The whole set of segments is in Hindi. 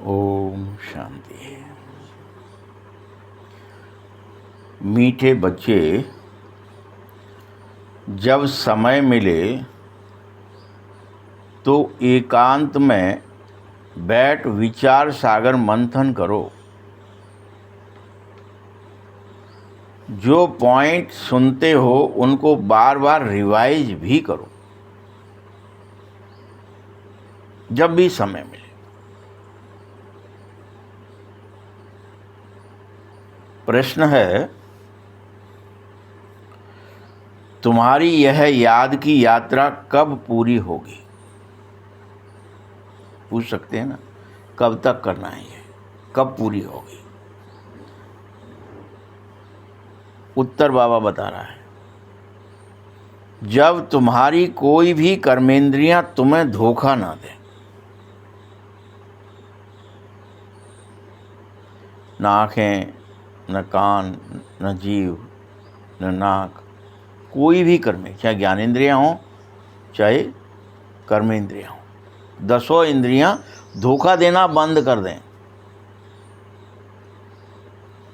ओम शांति। मीठे बच्चे, जब समय मिले तो एकांत में बैठ विचार सागर मंथन करो। जो पॉइंट सुनते हो उनको बार बार रिवाइज भी करो जब भी समय मिले। प्रश्न है, तुम्हारी यह याद की यात्रा कब पूरी होगी? पूछ सकते हैं ना, कब तक करना है, ये कब पूरी होगी? उत्तर बाबा बता रहा है, जब तुम्हारी कोई भी कर्मेंद्रियां तुम्हें धोखा ना दे। न आँखें, न कान, न जीव, न नाक, कोई भी कर्म, चाहे ज्ञानेंद्रियां हों चाहे कर्मेंद्रियां हों, 10 इंद्रियां धोखा देना बंद कर दें,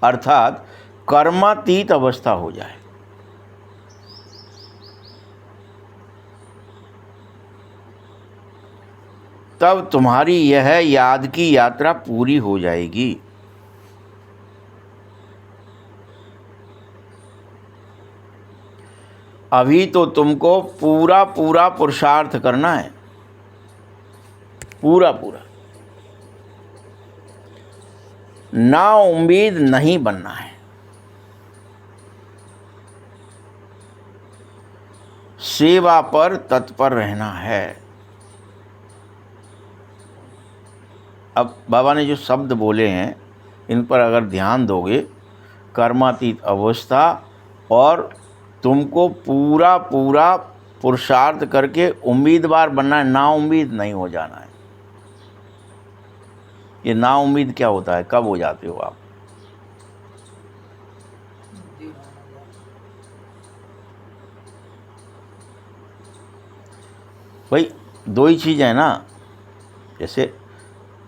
अर्थात कर्मातीत अवस्था हो जाए। तब तुम्हारी यह याद की यात्रा पूरी हो जाएगी। अभी तो तुमको पूरा पूरा पुरुषार्थ करना है, पूरा पूरा। ना उम्मीद नहीं बनना है। सेवा पर तत्पर रहना है। अब बाबा ने जो शब्द बोले हैं इन पर अगर ध्यान दोगे, कर्मातीत अवस्था, और तुमको पूरा पूरा पुरुषार्थ करके उम्मीदवार बनना है, ना उम्मीद नहीं हो जाना है। ये ना उम्मीद क्या होता है, कब हो जाते हो आप? भाई दो ही चीज़ है ना, जैसे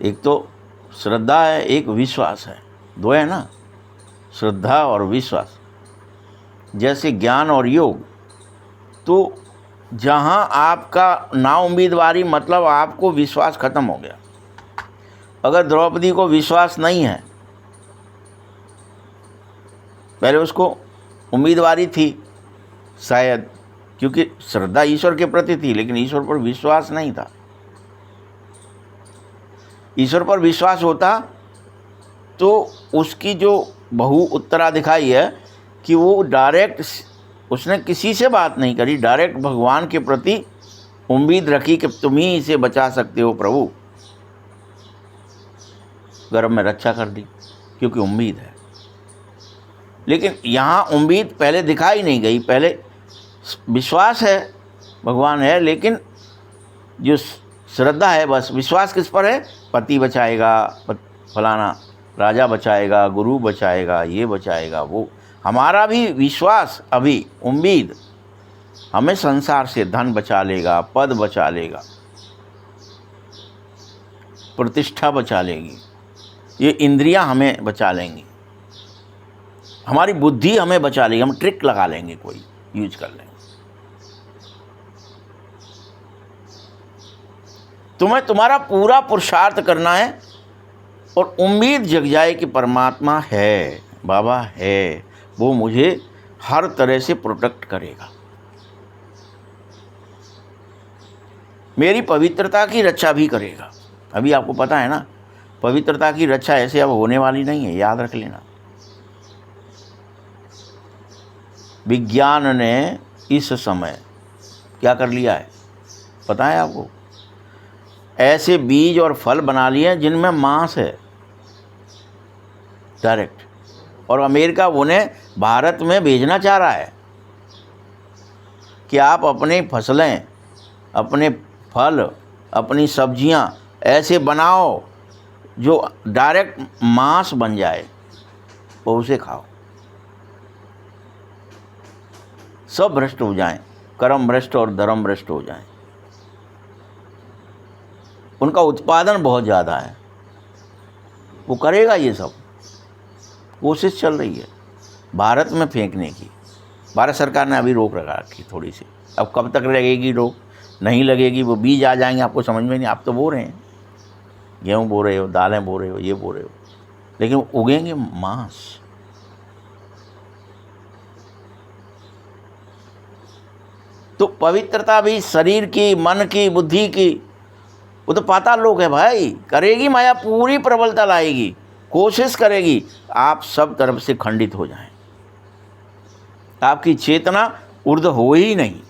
एक तो श्रद्धा है, एक विश्वास है, दो है ना, श्रद्धा और विश्वास। जैसे ज्ञान और योग, तो जहाँ आपका ना उम्मीदवारी मतलब आपको विश्वास खत्म हो गया। अगर द्रौपदी को विश्वास नहीं है, पहले उसको उम्मीदवारी थी शायद, क्योंकि श्रद्धा ईश्वर के प्रति थी, लेकिन ईश्वर पर विश्वास नहीं था। ईश्वर पर विश्वास होता तो उसकी जो बहु उत्तराधिकारी है कि वो डायरेक्ट, उसने किसी से बात नहीं करी, डायरेक्ट भगवान के प्रति उम्मीद रखी कि तुम ही इसे बचा सकते हो प्रभु। गर्भ में रक्षा कर दी क्योंकि उम्मीद है। लेकिन यहाँ उम्मीद पहले दिखाई नहीं गई, पहले विश्वास है, भगवान है, लेकिन जो श्रद्धा है, बस विश्वास किस पर है? पति बचाएगा, फलाना राजा बचाएगा, गुरु बचाएगा, ये बचाएगा, वो। हमारा भी विश्वास, अभी उम्मीद, हमें संसार से धन बचा लेगा, पद बचा लेगा, प्रतिष्ठा बचा लेगी, ये इंद्रियां हमें बचा लेंगी, हमारी बुद्धि हमें बचा लेगी, हम ट्रिक लगा लेंगे, कोई यूज कर लेंगे। तुम्हें तुम्हारा पूरा पुरुषार्थ करना है और उम्मीद जग जाए कि परमात्मा है, बाबा है, वो मुझे हर तरह से प्रोटेक्ट करेगा, मेरी पवित्रता की रक्षा भी करेगा। अभी आपको पता है ना, पवित्रता की रक्षा ऐसे अब होने वाली नहीं है, याद रख लेना। विज्ञान ने इस समय क्या कर लिया है पता है आपको? ऐसे बीज और फल बना लिए हैं जिनमें मांस है डायरेक्ट, और अमेरिका उन्हें भारत में भेजना चाह रहा है कि आप अपनी फसलें, अपने फल, अपनी सब्जियां ऐसे बनाओ जो डायरेक्ट मांस बन जाए, वो उसे खाओ। सब भ्रष्ट हो जाएं, कर्म भ्रष्ट और धर्म भ्रष्ट हो जाएं। उनका उत्पादन बहुत ज़्यादा है, वो करेगा ये सब, कोशिश चल रही है भारत में फेंकने की। भारत सरकार ने अभी रोक लगा रखी थोड़ी सी, अब कब तक लगेगी रोक, नहीं लगेगी, वो बीज आ जाएंगे, आपको समझ में नहीं। आप तो बो रहे हैं, गेहूँ बो रहे हो, दालें बो रहे हो, ये बो रहे हो, लेकिन उगेंगे मांस। तो पवित्रता भी शरीर की, मन की, बुद्धि की, वो तो पाताल लोक है भाई। करेगी माया, पूरी प्रबलता लाएगी, कोशिश करेगी आप सब तरफ से खंडित हो जाएं, आपकी चेतना ऊर्ध्व हो ही नहीं,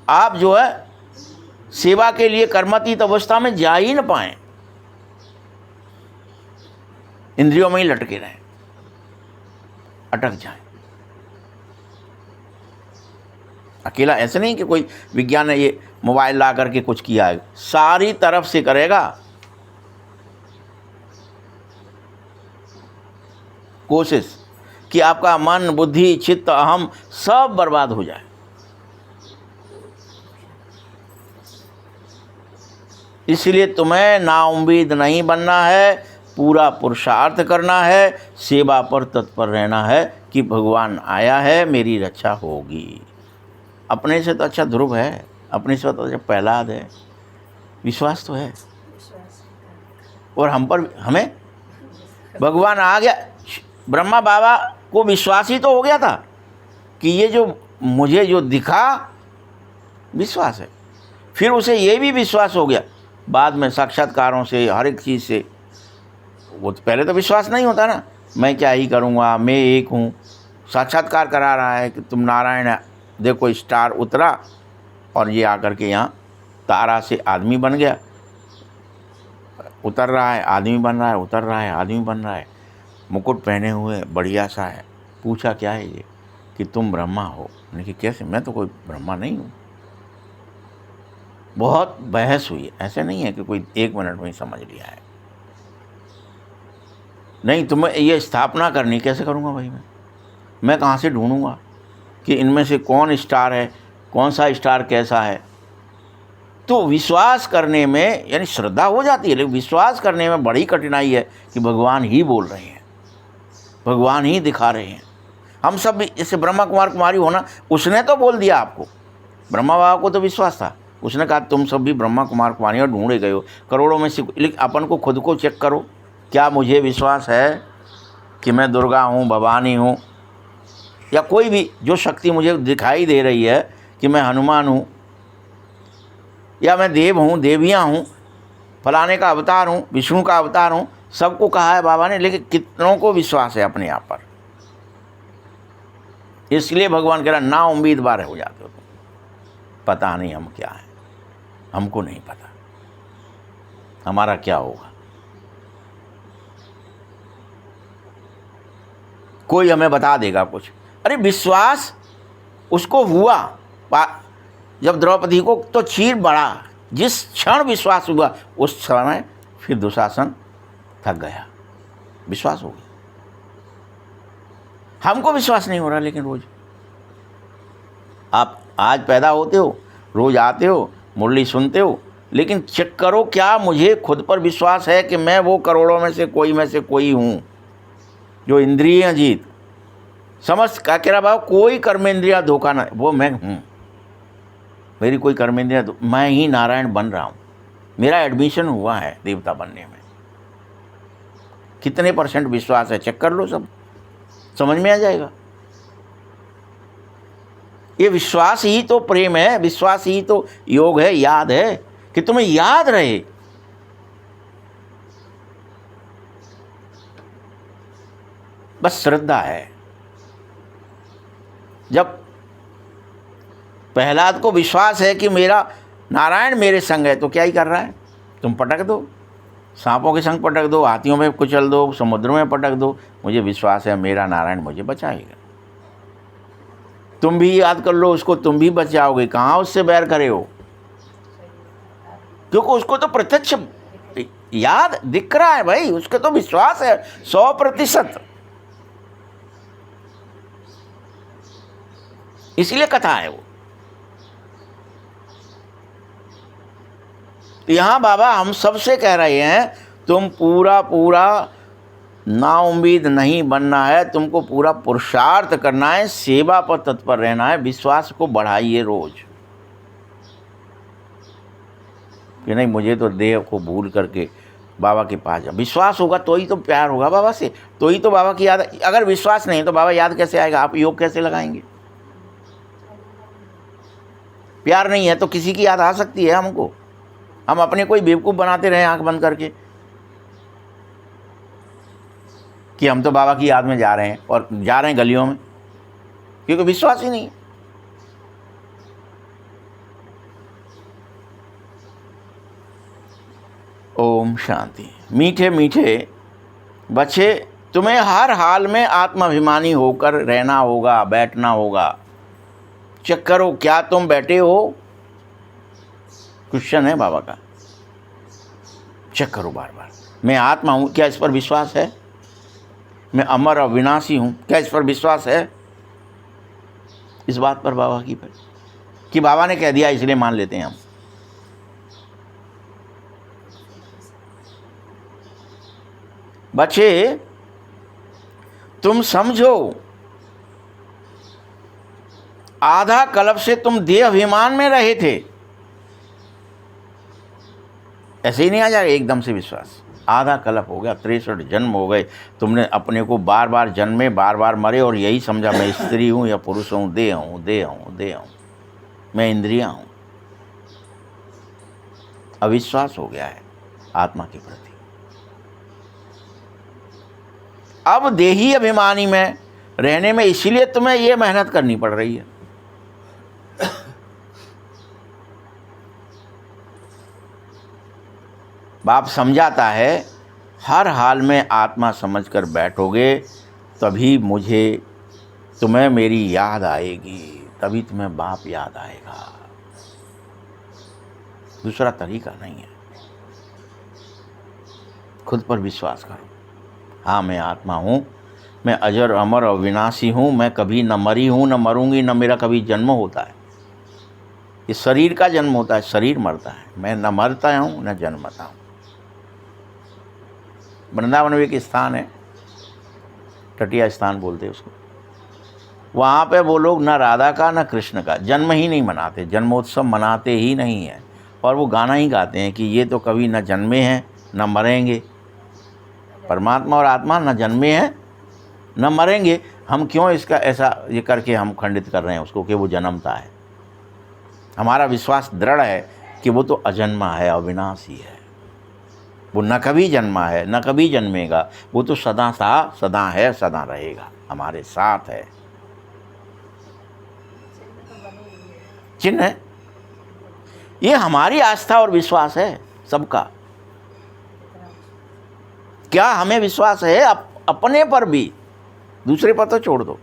आप जो है सेवा के लिए कर्मातीत अवस्था में जा ही न पाए, इंद्रियों में ही लटके रहें, अटक जाएं। अकेला ऐसे नहीं कि कोई विज्ञान ने ये मोबाइल ला करके कुछ किया है, सारी तरफ से करेगा, कोशिश कि आपका मन, बुद्धि, चित्त, अहम सब बर्बाद हो जाए। इसलिए तुम्हें नाउम्मीद नहीं बनना है, पूरा पुरुषार्थ करना है, सेवा पर तत्पर रहना है कि भगवान आया है, मेरी रक्षा होगी। अपने से तो अच्छा ध्रुव है, अपने से तो अच्छा प्रहलाद है, विश्वास तो है। और हम पर, हमें भगवान आ गया, ब्रह्मा बाबा को विश्वास ही तो हो गया था कि ये जो मुझे जो दिखा विश्वास है। फिर उसे ये भी विश्वास हो गया बाद में साक्षात्कारों से, हर एक चीज़ से। वो तो पहले तो विश्वास नहीं होता ना, मैं क्या ही करूँगा, मैं एक हूँ। साक्षात्कार करा रहा है कि तुम नारायण है, देखो स्टार उतरा और ये आकर के यहाँ तारा से आदमी बन गया, उतर रहा है, आदमी बन रहा है, उतर रहा है, आदमी बन रहा है, मुकुट पहने हुए बढ़िया सा है। पूछा क्या है ये, कि तुम ब्रह्मा हो। मैंने कहा कैसे, मैं तो कोई ब्रह्मा नहीं हूँ। बहुत बहस हुई, ऐसे नहीं है कि कोई 1 मिनट में ही समझ लिया है। नहीं, तुम्हें ये स्थापना करनी, कैसे करूँगा भाई, मैं कहाँ से ढूंढूंगा कि इनमें से कौन स्टार है, कौन सा स्टार कैसा है। तो विश्वास करने में, यानी श्रद्धा हो जाती है, लेकिन विश्वास करने में बड़ी कठिनाई है कि भगवान ही बोल रहे हैं, भगवान ही दिखा रहे हैं। हम सब भी जैसे ब्रह्मा कुमार कुमारी होना, उसने तो बोल दिया आपको, ब्रह्मा बाबा को तो विश्वास था, उसने कहा तुम सब भी ब्रह्मा कुमार कुमारियाँ ढूंढे गए हो करोड़ों में से। लेकिन अपन को खुद को चेक करो, क्या मुझे विश्वास है कि मैं दुर्गा हूँ, भवानी हूँ, या कोई भी जो शक्ति मुझे दिखाई दे रही है कि मैं हनुमान हूँ, या मैं देव हूँ, देवियाँ हूँ, फलाने का अवतार हूँ, विष्णु का अवतार हूँ। सबको कहा है बाबा ने, लेकिन कितनों को विश्वास है अपने आप पर। इसलिए भगवान कह रहा ना उम्मीदवार हो जाते हो तुम, पता नहीं हम क्या है, हमको नहीं पता हमारा क्या होगा, कोई हमें बता देगा कुछ। अरे विश्वास उसको हुआ जब द्रौपदी को तो चीर बढ़ा, जिस क्षण विश्वास हुआ उस समय फिर दुशासन थक गया, विश्वास हो गया। हमको विश्वास नहीं हो रहा, लेकिन रोज आप आज पैदा होते हो, रोज आते हो, मुरली सुनते हो, लेकिन चेक करो क्या मुझे खुद पर विश्वास है कि मैं वो करोड़ों में से कोई हूँ जो इंद्रियां जीत समझ का कह रहा बाबा, कोई कर्मेंद्रिया धोखा ना, वो मैं हूँ, मेरी कोई कर्मेंद्रिया, मैं ही नारायण बन रहा हूँ, मेरा एडमिशन हुआ है देवता बनने में। कितने % विश्वास है चेक कर लो, सब समझ में आ जाएगा। ये विश्वास ही तो प्रेम है, विश्वास ही तो योग है, याद है, कि तुम्हें याद रहे। बस श्रद्धा है। जब प्रहलाद को विश्वास है कि मेरा नारायण मेरे संग है, तो क्या ही कर रहा है, तुम पटक दो, सांपों के संग पटक दो, हाथियों में कुचल दो, समुद्र में पटक दो, मुझे विश्वास है मेरा नारायण मुझे बचाएगा। तुम भी याद कर लो उसको, तुम भी बच जाओगे, कहाँ उससे बैर करे हो, क्योंकि उसको तो प्रत्यक्ष याद दिख रहा है भाई, उसका तो विश्वास है 100%। इसलिए कथा है वो। यहाँ बाबा हम सबसे कह रहे हैं, तुम पूरा पूरा नाउम्मीद नहीं बनना है, तुमको पूरा पुरुषार्थ करना है, सेवा पर तत्पर रहना है। विश्वास को बढ़ाइए रोज कि नहीं मुझे तो देह को भूल करके बाबा के पास जा। विश्वास होगा तो ही तो प्यार होगा बाबा से, तो ही तो बाबा की याद। अगर विश्वास नहीं तो बाबा याद कैसे आएगा? आप योग कैसे लगाएंगे? प्यार नहीं है तो किसी की याद आ सकती है हमको? हम अपने कोई बेवकूफ़ बनाते रहे आंख बंद करके कि हम तो बाबा की याद में जा रहे हैं, और जा रहे हैं गलियों में, क्योंकि विश्वास ही नहीं है। ओम शांति। मीठे मीठे बच्चे, तुम्हें हर हाल में आत्माभिमानी होकर रहना होगा, बैठना होगा। चेक करो क्या तुम बैठे हो? क्वेश्चन है बाबा का, चेक करो बार बार। मैं आत्मा हूँ, क्या इस पर विश्वास है? मैं अमर और विनाशी हूँ, क्या इस पर विश्वास है? इस बात पर बाबा की कि बाबा ने कह दिया इसलिए मान लेते हैं हम। बच्चे तुम समझो, आधा कल्प से तुम देह अभिमान में रहे थे। ऐसे ही नहीं आ जाएगा एकदम से विश्वास। आधा कल्प हो गया, 63 जन्म हो गए, तुमने अपने को बार बार जन्मे, बार बार मरे, और यही समझा मैं स्त्री हूँ या पुरुष हूँ, देह हूँ, देह हूँ, देह हूँ, मैं इंद्रियाँ हूँ। अविश्वास हो गया है आत्मा के प्रति। अब देही अभिमानी में रहने में इसीलिए तुम्हें ये मेहनत करनी पड़ रही है। बाप समझाता है हर हाल में आत्मा समझकर बैठोगे तभी तुम्हें मेरी याद आएगी, तभी तुम्हें बाप याद आएगा। दूसरा तरीका नहीं है। खुद पर विश्वास करो। हाँ मैं आत्मा हूँ, मैं अजर अमर और विनाशी हूँ, मैं कभी न मरी हूँ न मरूंगी, न मेरा कभी जन्म होता है। ये शरीर का जन्म होता है, शरीर मरता है, मैं न मरता हूँ न जन्मता हूँ। वृंदावन में एक स्थान है, टटिया स्थान बोलते हैं उसको। वहाँ पे वो लोग न राधा का न कृष्ण का जन्म ही नहीं मनाते, जन्मोत्सव मनाते ही नहीं हैं, और वो गाना ही गाते हैं कि ये तो कभी न जन्मे हैं न मरेंगे। परमात्मा और आत्मा न जन्मे हैं न मरेंगे, हम क्यों इसका ऐसा ये करके हम खंडित कर रहे हैं उसको कि वो जन्मता है। हमारा विश्वास दृढ़ है कि वो तो अजन्मा है, अविनाशी है, वो न कभी जन्मा है न कभी जन्मेगा, वो तो सदा है, सदा रहेगा, हमारे साथ है। चिन्ह है ये, हमारी आस्था और विश्वास है सबका। क्या हमें विश्वास है अपने पर भी, दूसरे पर तो छोड़ दो।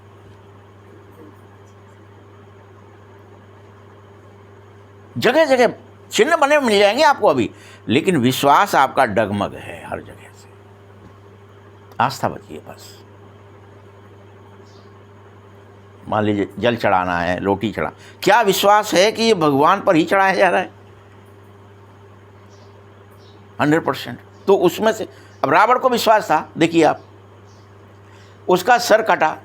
जगह जगह चिन्ह बने मिल जाएंगे आपको अभी, लेकिन विश्वास आपका डगमग है हर जगह से। आस्था बचिए बस। मान लीजिए जल चढ़ाना है, रोटी चढ़ा, क्या विश्वास है कि ये भगवान पर ही चढ़ाया जा रहा है? 100%। तो उसमें से अब रावण को विश्वास था, देखिए आप, उसका सर कटा,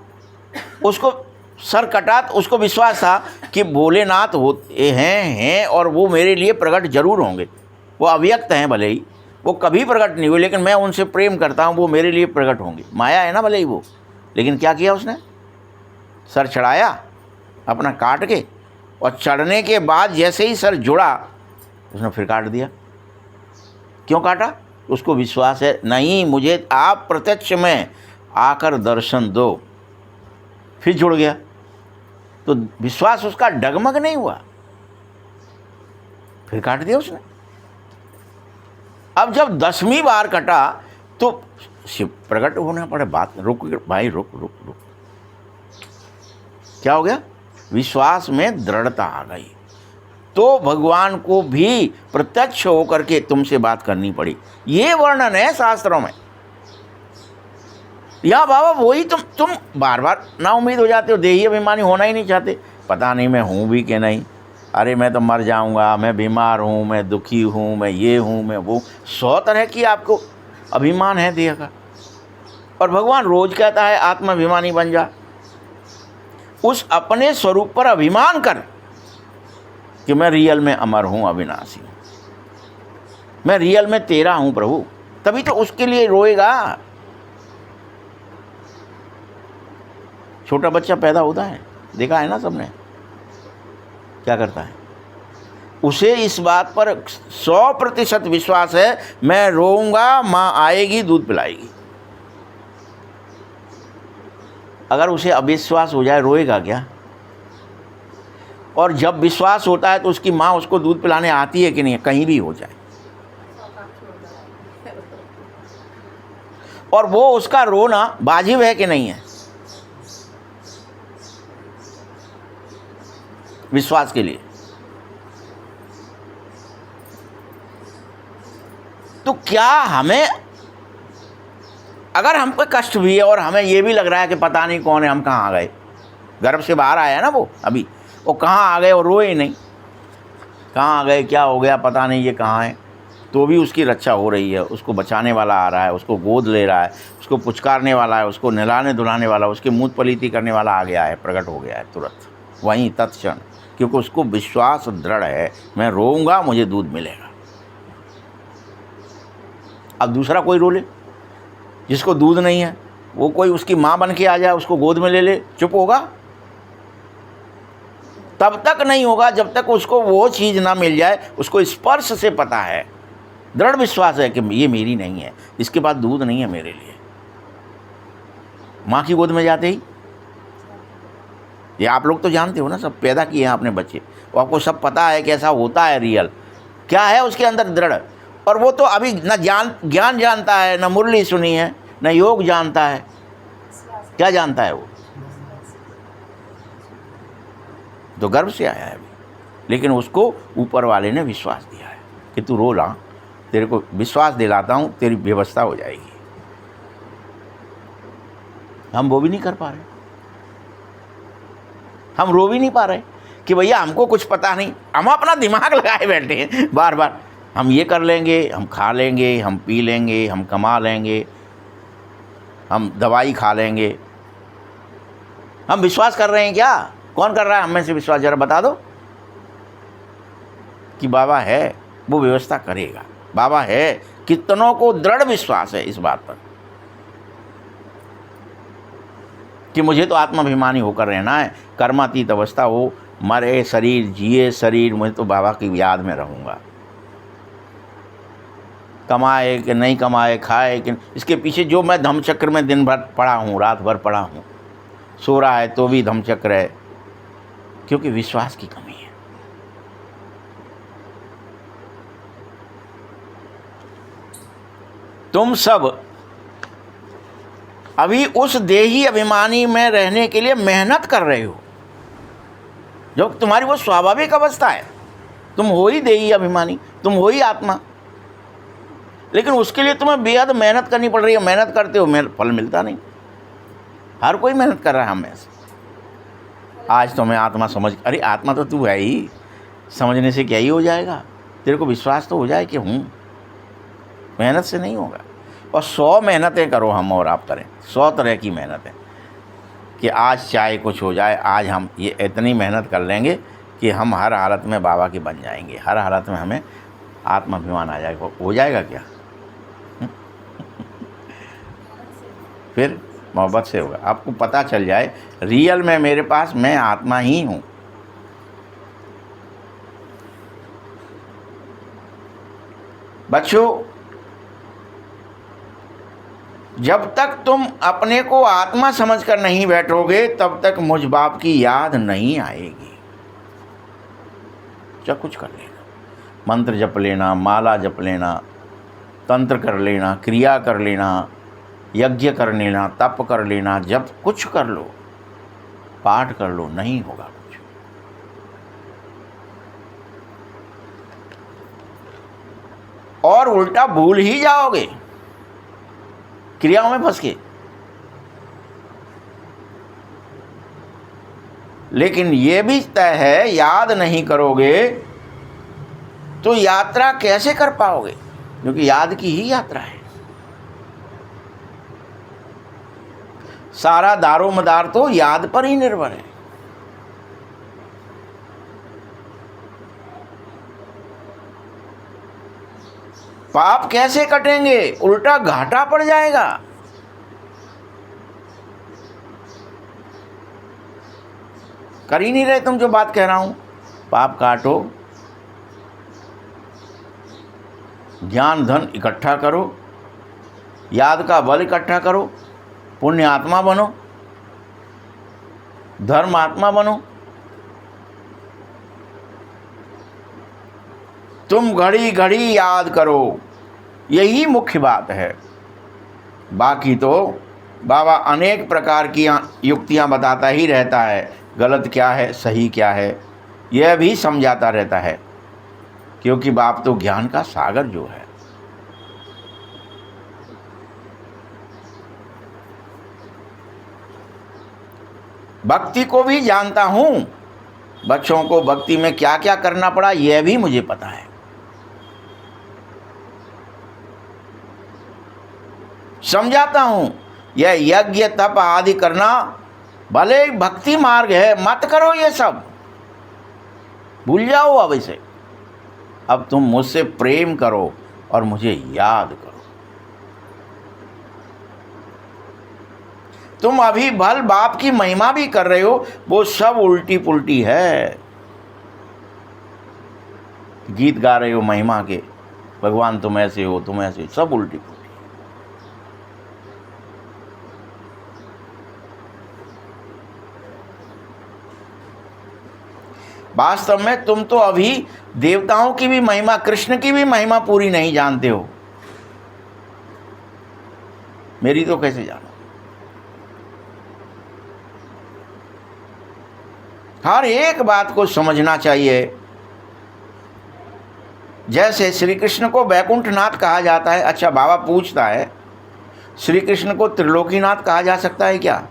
तो उसको विश्वास था कि भोलेनाथ होते हैं और वो मेरे लिए प्रकट जरूर होंगे। वो अव्यक्त हैं भले ही, वो कभी प्रकट नहीं हुए, लेकिन मैं उनसे प्रेम करता हूँ, वो मेरे लिए प्रकट होंगे। माया है ना भले ही वो, लेकिन क्या किया उसने? सर चढ़ाया अपना काट के, और चढ़ने के बाद जैसे ही सर जुड़ा उसने फिर काट दिया। क्यों काटा? उसको विश्वास है नहीं, मुझे आप प्रत्यक्ष में आकर दर्शन दो, फिर जुड़ गया। तो विश्वास उसका डगमग नहीं हुआ, फिर काट दिया उसने। अब जब 10वीं बार कटा तो शिव प्रकट होना पड़े। बात रुक भाई, रुक। क्या हो गया? विश्वास में दृढ़ता आ गई, तो भगवान को भी प्रत्यक्ष होकर के तुमसे बात करनी पड़ी। ये वर्णन है शास्त्रों में। या बाबा वही तुम बार बार ना उम्मीद हो जाते हो, देही अभिमानी होना ही नहीं चाहते। पता नहीं मैं हूँ भी कि नहीं, अरे मैं तो मर जाऊँगा, मैं बीमार हूँ, मैं दुखी हूँ, मैं ये हूँ, मैं वो, 100 तरह की आपको अभिमान है देह का। और भगवान रोज कहता है आत्माभिमानी बन जा, उस अपने स्वरूप पर अभिमान कर कि मैं रियल में अमर हूं, अविनाशी हूं, मैं रियल में तेरा हूं प्रभु। तभी तो उसके लिए रोएगा। छोटा बच्चा पैदा होता है, देखा है ना सबने, क्या करता है? उसे इस बात पर 100% विश्वास है, मैं रोऊंगा, माँ आएगी दूध पिलाएगी। अगर उसे अविश्वास हो जाए, रोएगा क्या? और जब विश्वास होता है तो उसकी माँ उसको दूध पिलाने आती है कि नहीं, कहीं भी हो जाए, और वो उसका रोना वाजिब है कि नहीं है विश्वास के लिए? तो क्या हमें, अगर हमको कष्ट भी है और हमें ये भी लग रहा है कि पता नहीं कौन है, हम कहाँ आ गए, गर्भ से बाहर आया ना वो अभी, वो कहाँ आ गए और रोए ही नहीं, कहाँ आ गए, क्या हो गया पता नहीं, ये कहाँ है, तो भी उसकी रक्षा हो रही है, उसको बचाने वाला आ रहा है, उसको गोद ले रहा है, उसको पुचकारने वाला है, उसको नहलाने धुलाने वाला, उसके मुँह पलीती करने वाला आ गया है, प्रकट हो गया है तुरंत वहीं तत्क्षण, क्योंकि उसको विश्वास दृढ़ है, मैं रोऊंगा मुझे दूध मिलेगा। अब दूसरा कोई रो ले, जिसको दूध नहीं है, वो कोई उसकी माँ बन के आ जाए, उसको गोद में ले ले, चुप होगा? तब तक नहीं होगा जब तक उसको वो चीज़ ना मिल जाए, उसको स्पर्श से पता है, दृढ़ विश्वास है कि ये मेरी नहीं है, इसके बाद दूध नहीं है मेरे लिए। माँ की गोद में जाते ही, ये आप लोग तो जानते हो ना, सब पैदा किए हैं आपने बच्चे, वो आपको सब पता है कैसा होता है, रियल क्या है उसके अंदर दृढ़। और वो तो अभी न ज्ञान जानता है, न मुरली सुनी है, न योग जानता है, क्या जानता है वो? तो गर्भ से आया है अभी, लेकिन उसको ऊपर वाले ने विश्वास दिया है कि तू रो ला, तेरे को विश्वास दिलाता हूँ, तेरी व्यवस्था हो जाएगी। हम वो भी नहीं कर पा रहे, हम रो भी नहीं पा रहे कि भैया हमको कुछ पता नहीं, हम अपना दिमाग लगाए बैठे हैं बार बार, हम ये कर लेंगे, हम खा लेंगे, हम पी लेंगे, हम कमा लेंगे, हम दवाई खा लेंगे। हम विश्वास कर रहे हैं क्या? कौन कर रहा है हम में से विश्वास? जरा बता दो कि बाबा है, वो व्यवस्था करेगा, बाबा है। कितनों को दृढ़ विश्वास है इस बात पर कि मुझे तो आत्माभिमानी होकर रहना है, कर्मातीत अवस्था हो, मरे शरीर जिए शरीर, मुझे तो बाबा की याद में रहूँगा। कमाए कि नहीं कमाए, खाए कि, इसके पीछे जो मैं धम्मचक्र में दिन भर पड़ा हूँ, रात भर पड़ा हूँ, सो रहा है तो भी धम्मचक्र है, क्योंकि विश्वास की कमी है। तुम सब अभी उस देही अभिमानी में रहने के लिए मेहनत कर रहे हो, जो तुम्हारी वो स्वाभाविक अवस्था है। तुम हो ही देही अभिमानी, तुम हो ही आत्मा, लेकिन उसके लिए तुम्हें बेहद मेहनत करनी पड़ रही है। मेहनत करते हो, फल मिलता नहीं। हर कोई मेहनत कर रहा है हमें से। आज तो मैं आत्मा समझ, अरे आत्मा तो तू है ही, समझने से क्या ही हो जाएगा? तेरे को विश्वास तो हो जाए कि हूँ, मेहनत से नहीं होगा। और 100 मेहनतें करो हम और आप करें, 100 तरह की मेहनतें, कि आज चाहे कुछ हो जाए, आज हम ये इतनी मेहनत कर लेंगे कि हम हर हालत में बाबा के बन जाएंगे, हर हालत में हमें आत्माभिमान आ जाएगा। हो जाएगा क्या? फिर मोहब्बत से होगा। आपको पता चल जाए रियल में मेरे पास मैं आत्मा ही हूँ। बच्चों, जब तक तुम अपने को आत्मा समझकर नहीं बैठोगे, तब तक मुझ बाप की याद नहीं आएगी। क्या कुछ कर लेना, मंत्र जप लेना, माला जप लेना, तंत्र कर लेना, क्रिया कर लेना, यज्ञ कर लेना, तप कर लेना, जब कुछ कर लो, पाठ कर लो, नहीं होगा कुछ। और उल्टा भूल ही जाओगे क्रियाओं में फंस के। लेकिन ये भी तय है, याद नहीं करोगे तो यात्रा कैसे कर पाओगे? क्योंकि याद की ही यात्रा है। सारा दारोमदार तो याद पर ही निर्भर है। पाप कैसे कटेंगे, उल्टा घाटा पड़ जाएगा। कर ही नहीं रहे तुम जो बात कह रहा हूं। पाप काटो, ज्ञान धन इकट्ठा करो, याद का बल इकट्ठा करो, पुण्य आत्मा बनो, धर्म आत्मा बनो। तुम घड़ी घड़ी याद करो, यही मुख्य बात है। बाकी तो बाबा अनेक प्रकार की युक्तियां बताता ही रहता है, गलत क्या है सही क्या है यह भी समझाता रहता है, क्योंकि बाप तो ज्ञान का सागर जो है। भक्ति को भी जानता हूं, बच्चों को भक्ति में क्या क्या करना पड़ा यह भी मुझे पता है। समझाता हूं, यह यज्ञ तप आदि करना भले भक्ति मार्ग है, मत करो ये सब, भूल जाओ अब इसे। अब तुम मुझसे प्रेम करो और मुझे याद करो। तुम अभी भल बाप की महिमा भी कर रहे हो, वो सब उल्टी पुल्टी है। गीत गा रहे हो महिमा के, भगवान तुम ऐसे हो तुम ऐसे, सब उल्टी पुल्टी। वास्तव में तुम तो अभी देवताओं की भी महिमा, कृष्ण की भी महिमा पूरी नहीं जानते हो, मेरी तो कैसे जानो। हर एक बात को समझना चाहिए। जैसे श्री कृष्ण को वैकुंठनाथ कहा जाता है। अच्छा, बाबा पूछता है, श्री कृष्ण को त्रिलोकीनाथ कहा जा सकता है क्या?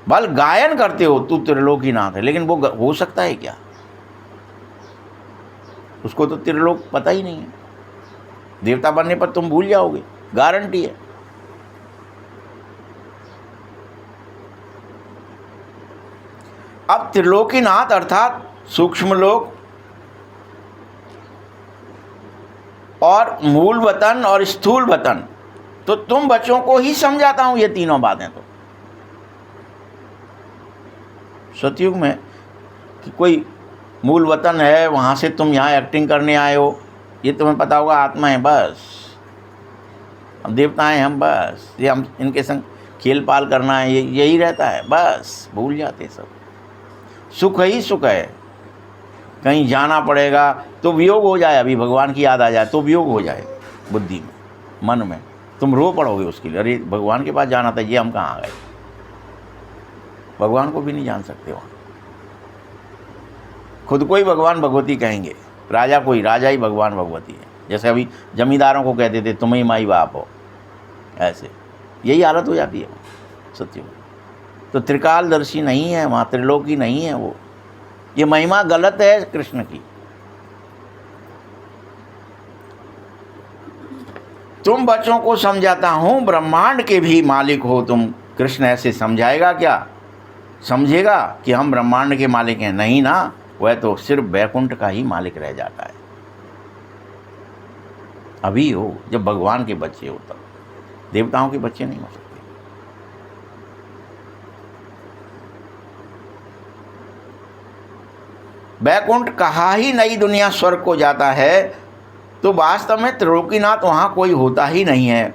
बल गायन करते हो तू त्रिलोकीनाथ है, लेकिन वो हो सकता है क्या? उसको तो त्रिलोक पता ही नहीं है। देवता बनने पर तुम भूल जाओगे, गारंटी है। अब त्रिलोकीनाथ अर्थात सूक्ष्म लोक और मूल वतन और स्थूल वतन, तो तुम बच्चों को ही समझाता हूं ये तीनों बातें। तो सतयुग में कि कोई मूल वतन है, वहाँ से तुम यहाँ एक्टिंग करने आए हो, ये तुम्हें पता होगा आत्मा है बस, हम देवता हैं हम बस, ये हम इनके संग खेल पाल करना है, यही रहता है बस। भूल जाते सब, सुख ही सुख है। कहीं जाना पड़ेगा तो वियोग हो जाए, अभी भगवान की याद आ जाए तो वियोग हो जाए बुद्धि में, मन में, तुम रो पड़ोगे उसके लिए, अरे भगवान के पास जाना था, ये हम कहाँ आ गए। भगवान को भी नहीं जान सकते वहाँ, खुद को ही भगवान भगवती कहेंगे, राजा को ही राजा ही भगवान भगवती है। जैसे अभी जमींदारों को कहते थे तुम ही माई बाप हो, ऐसे यही हालत हो जाती है सत्य में। तो त्रिकालदर्शी नहीं है वहाँ, त्रिलोकी नहीं है वो, ये महिमा गलत है कृष्ण की। तुम बच्चों को समझाता हूँ, ब्रह्मांड के भी मालिक हो तुम। कृष्ण ऐसे समझाएगा क्या? समझेगा कि हम ब्रह्मांड के मालिक हैं? नहीं ना, वह तो सिर्फ वैकुंठ का ही मालिक रह जाता है। अभी हो जब भगवान के बच्चे हो तब, देवताओं के बच्चे नहीं हो सकते। वैकुंठ कहा ही नई दुनिया स्वर्ग को जाता है, तो वास्तव में त्रिलोकीनाथ वहाँ कोई होता ही नहीं है।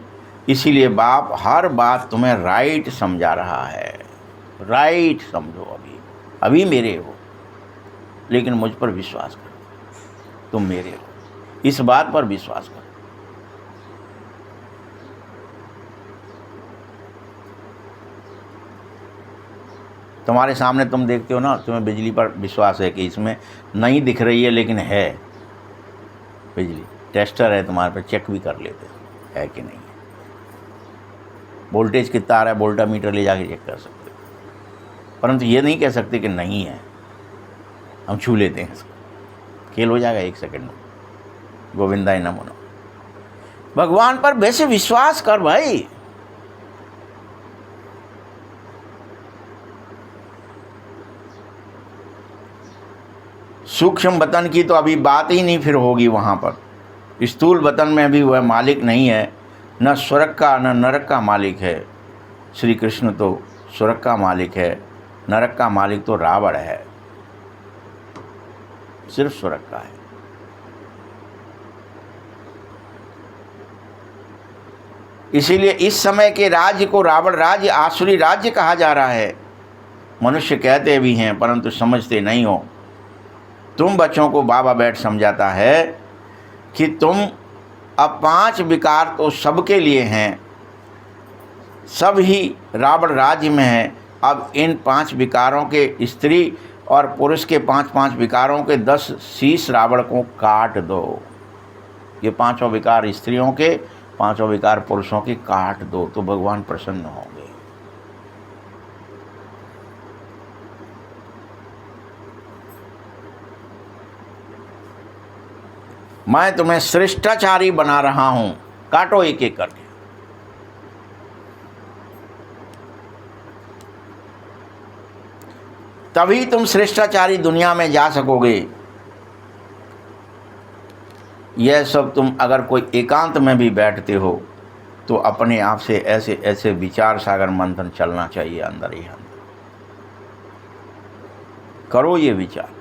इसीलिए बाप हर बात तुम्हें राइट समझा रहा है। राइट समझो, अभी मेरे हो, लेकिन मुझ पर विश्वास करो, तुम मेरे हो, इस बात पर विश्वास करो। तुम्हारे सामने तुम देखते हो ना, तुम्हें बिजली पर विश्वास है कि इसमें नहीं दिख रही है लेकिन है बिजली, टेस्टर है तुम्हारे पर, चेक भी कर लेते हो है कि नहीं है। वोल्टेज कितना आ रहा है, वोल्टामीटर ले जाके चेक कर सकते हो, परंतु ये नहीं कह सकते कि नहीं है, हम छू लेते हैं इसको, खेल हो जाएगा 1 सेकंड में। गोविंदाय नमो नमः। भगवान पर वैसे विश्वास कर भाई, सूक्ष्म वतन की तो अभी बात ही नहीं फिर होगी वहाँ पर। स्थूल वतन में भी वह मालिक नहीं है, न स्वर्ग का न नरक का मालिक है। श्री कृष्ण तो स्वर्ग का मालिक है, नरक का मालिक तो रावण है, सिर्फ स्वर्ग का है। इसीलिए इस समय के राज्य को रावण राज्य, आसुरी राज्य कहा जा रहा है। मनुष्य कहते भी हैं परंतु समझते नहीं हो। तुम बच्चों को बाबा बैठ समझाता है कि तुम अब 5 विकार तो सबके लिए हैं, सब ही रावण राज्य में है। अब इन 5 विकारों के, स्त्री और पुरुष के 5-5 विकारों के 10 शीश रावण को काट दो। ये 5 विकार स्त्रियों के, 5 विकार पुरुषों के काट दो तो भगवान प्रसन्न होंगे। मैं तुम्हें श्रेष्ठाचारी बना रहा हूं, काटो एक एक करके। तभी तुम श्रेष्ठाचारी दुनिया में जा सकोगे। यह सब तुम अगर कोई एकांत में भी बैठते हो तो अपने आप से ऐसे ऐसे विचार सागर मंथन चलना चाहिए अंदर ही अंदर। करो ये विचार।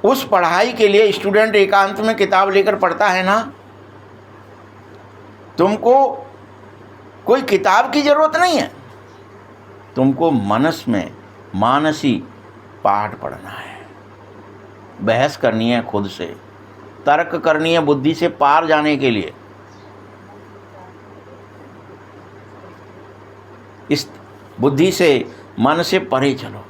उस पढ़ाई के लिए स्टूडेंट एकांत में किताब लेकर पढ़ता है ना। तुमको कोई किताब की जरूरत नहीं है, तुमको मनस में मानसी पाठ पढ़ना है, बहस करनी है खुद से, तर्क करनी है बुद्धि से पार जाने के लिए। इस बुद्धि से, मन से परे चलो,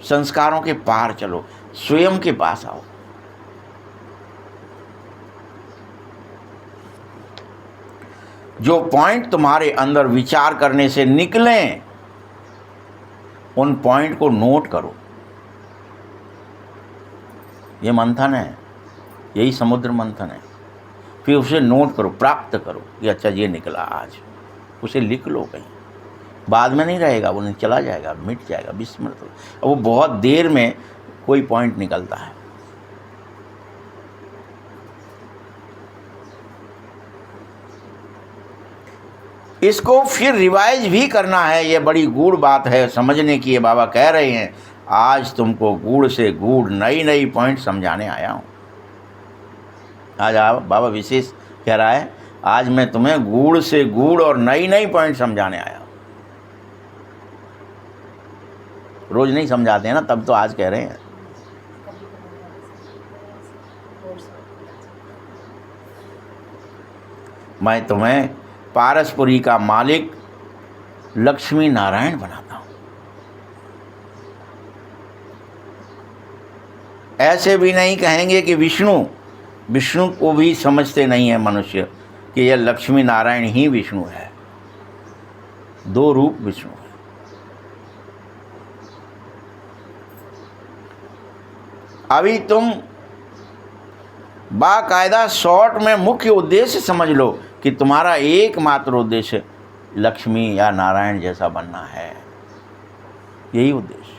संस्कारों के पार चलो, स्वयं के पास आओ। जो पॉइंट तुम्हारे अंदर विचार करने से निकलें, उन पॉइंट को नोट करो। ये मंथन है, यही समुद्र मंथन है। फिर उसे नोट करो, प्राप्त करो कि अच्छा ये निकला आज। उसे लिख लो कहीं, बाद में नहीं रहेगा, वो नहीं चला जाएगा, मिट जाएगा, विस्मृत हो। वो बहुत देर में कोई पॉइंट निकलता है। इसको फिर रिवाइज भी करना है। ये बड़ी गूढ़ बात है समझने की। ये बाबा कह रहे हैं आज तुमको गूढ़ से गूढ़ नई नई पॉइंट समझाने आया हूँ। आज बाबा विशेष कह रहा है आज मैं तुम्हें गूढ़ से गूढ़ और नई नई पॉइंट समझाने आया हूँ। रोज नहीं समझाते हैं ना, तब तो आज कह रहे हैं। मैं तुम्हें पारसपुरी का मालिक लक्ष्मी नारायण बनाता हूं। ऐसे भी नहीं कहेंगे कि विष्णु को भी समझते नहीं है मनुष्य कि यह लक्ष्मी नारायण ही विष्णु है। 2 रूप विष्णु है। अभी तुम बाकायदा शॉर्ट में मुख्य उद्देश्य समझ लो कि तुम्हारा एकमात्र उद्देश्य लक्ष्मी या नारायण जैसा बनना है। यही उद्देश्य।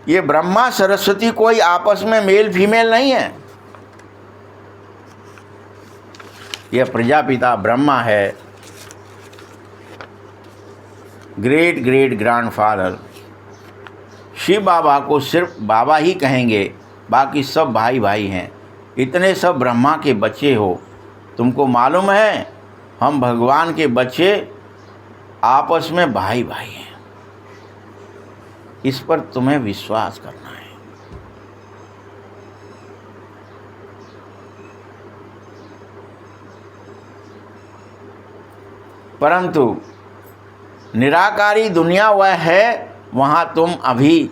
ये ब्रह्मा सरस्वती कोई आपस में मेल फीमेल नहीं है। यह प्रजापिता ब्रह्मा है, ग्रेट ग्रेट ग्रैंडफादर। शिव बाबा को सिर्फ बाबा ही कहेंगे, बाकी सब भाई भाई हैं। इतने सब ब्रह्मा के बच्चे हो। तुमको मालूम है हम भगवान के बच्चे आपस में भाई भाई हैं। इस पर तुम्हें विश्वास करना है। परंतु निराकारी दुनिया वह है, वहाँ तुम अभी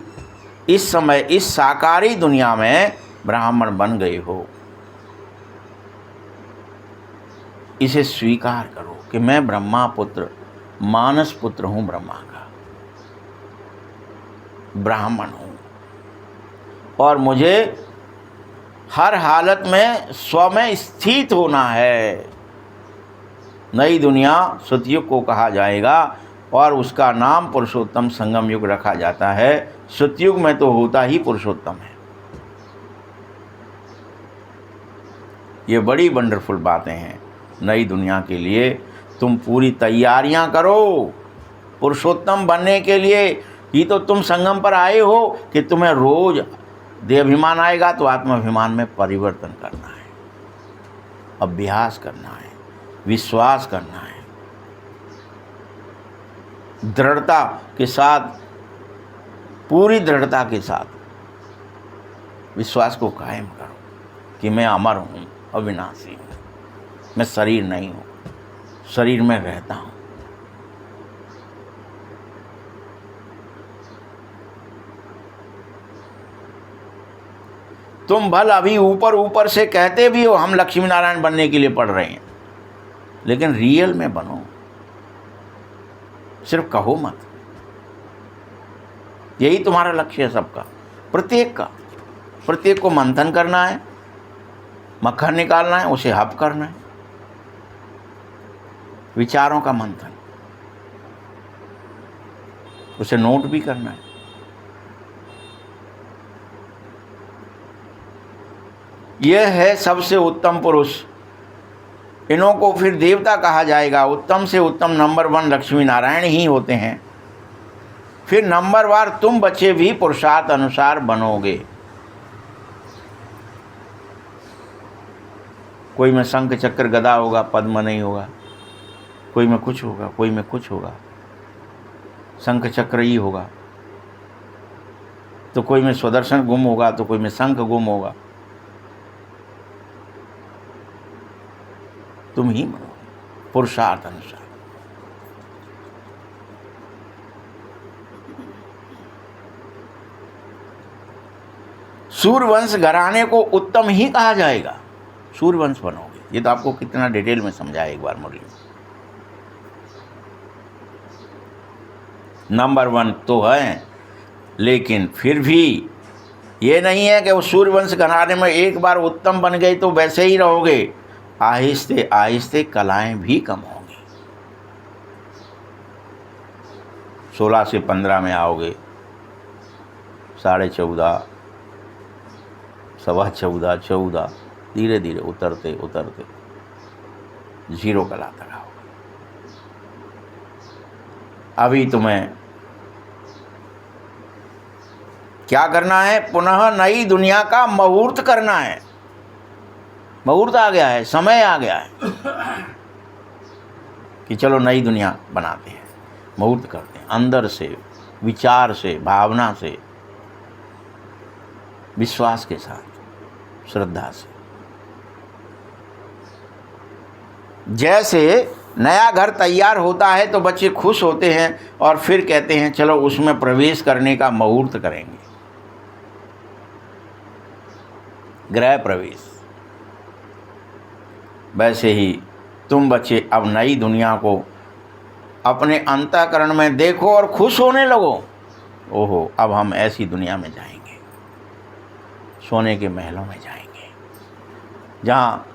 इस समय इस साकारी दुनिया में ब्राह्मण बन गए हो। इसे स्वीकार करो कि मैं ब्रह्मा पुत्र, मानस पुत्र हूँ, ब्रह्मा का ब्राह्मण हूँ और मुझे हर हालत में स्व में स्थित होना है। नई दुनिया सतयुग को कहा जाएगा और उसका नाम पुरुषोत्तम संगम युग रखा जाता है। सतयुग में तो होता ही पुरुषोत्तम है। ये बड़ी वंडरफुल बातें हैं। नई दुनिया के लिए तुम पूरी तैयारियां करो पुरुषोत्तम बनने के लिए। ही तो तुम संगम पर आए हो कि तुम्हें रोज देहाभिमान आएगा तो आत्माभिमान में परिवर्तन करना है, अभ्यास करना है, विश्वास करना है, दृढ़ता के साथ, पूरी दृढ़ता के साथ विश्वास को कायम करो कि मैं अमर हूँ, अविनाशी हूँ, मैं शरीर नहीं हूँ, शरीर में रहता हूँ। तुम भल अभी ऊपर ऊपर से कहते भी हो हम लक्ष्मी नारायण बनने के लिए पढ़ रहे हैं, लेकिन रियल में बनो, सिर्फ कहो मत। यही तुम्हारा लक्ष्य है सबका, प्रत्येक को मंथन करना है, मक्खन निकालना है, उसे हप करना है, विचारों का मंथन, उसे नोट भी करना है। यह है सबसे उत्तम पुरुष। इन्हों को फिर देवता कहा जाएगा। उत्तम से उत्तम नंबर 1 लक्ष्मी नारायण ही होते हैं। फिर नंबरवार तुम बच्चे भी पुरुषार्थ अनुसार बनोगे। कोई में शंख चक्र गदा होगा, पद्म नहीं होगा, कोई में कुछ होगा, कोई में कुछ होगा, शंख चक्र ही होगा, तो कोई में स्वदर्शन गुम होगा, तो कोई में शंख गुम होगा। तुम ही बनोगे पुरुषार्थ अनुसार। सूर्यवंश घराने को उत्तम ही कहा जाएगा। सूर्यवंश बनोगे, ये तो आपको कितना डिटेल में समझाया एक बार मुरली। नंबर 1 तो है, लेकिन फिर भी ये नहीं है कि वो सूर्यवंश घराने में एक बार उत्तम बन गए तो वैसे ही रहोगे। आहिस्ते आहिस्ते कलाएं भी कम होंगी। 16 से 15 में आओगे, 14.5, 14.25, 14, धीरे धीरे उतरते उतरते 0 कला तक आओगे। अभी तुम्हें क्या करना है? पुनः नई दुनिया का मुहूर्त करना है। मुहूर्त आ गया है, समय आ गया है कि चलो नई दुनिया बनाते हैं, मुहूर्त करते हैं। अंदर से, विचार से, भावना से, विश्वास के साथ, श्रद्धा से। जैसे नया घर तैयार होता है तो बच्चे खुश होते हैं और फिर कहते हैं चलो उसमें प्रवेश करने का मुहूर्त करेंगे, गृह प्रवेश। वैसे ही तुम बच्चे अब नई दुनिया को अपने अंतःकरण में देखो और खुश होने लगो। ओहो, अब हम ऐसी दुनिया में जाएंगे, सोने के महलों में जाएंगे, जहाँ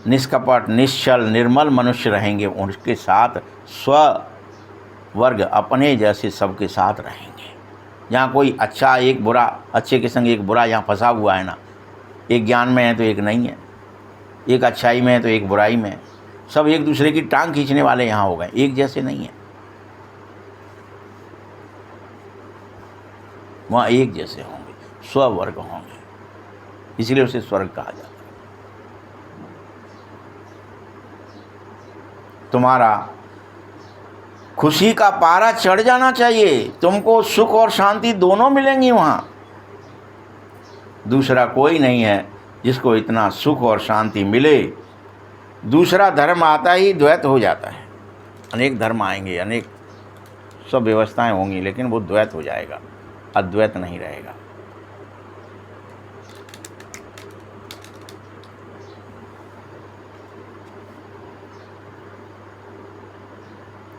निष्कपट, निश्चल, निर्मल मनुष्य रहेंगे। उनके साथ स्व वर्ग अपने जैसे सबके साथ रहेंगे। जहाँ कोई अच्छा एक बुरा, अच्छे के संग एक बुरा यहाँ फंसा हुआ है ना, एक ज्ञान में है तो एक नहीं है, एक अच्छाई में है तो एक बुराई में है। सब एक दूसरे की टांग खींचने वाले यहाँ हो गए, एक जैसे नहीं है। वहाँ एक जैसे होंगे, स्ववर्ग होंगे, इसलिए उसे स्वर्ग कहा जाता है। तुम्हारा खुशी का पारा चढ़ जाना चाहिए। तुमको सुख और शांति दोनों मिलेंगी वहाँ। दूसरा कोई नहीं है जिसको इतना सुख और शांति मिले। दूसरा धर्म आता ही द्वैत हो जाता है। अनेक धर्म आएंगे, अनेक सब व्यवस्थाएं होंगी, लेकिन वो द्वैत हो जाएगा, अद्वैत नहीं रहेगा।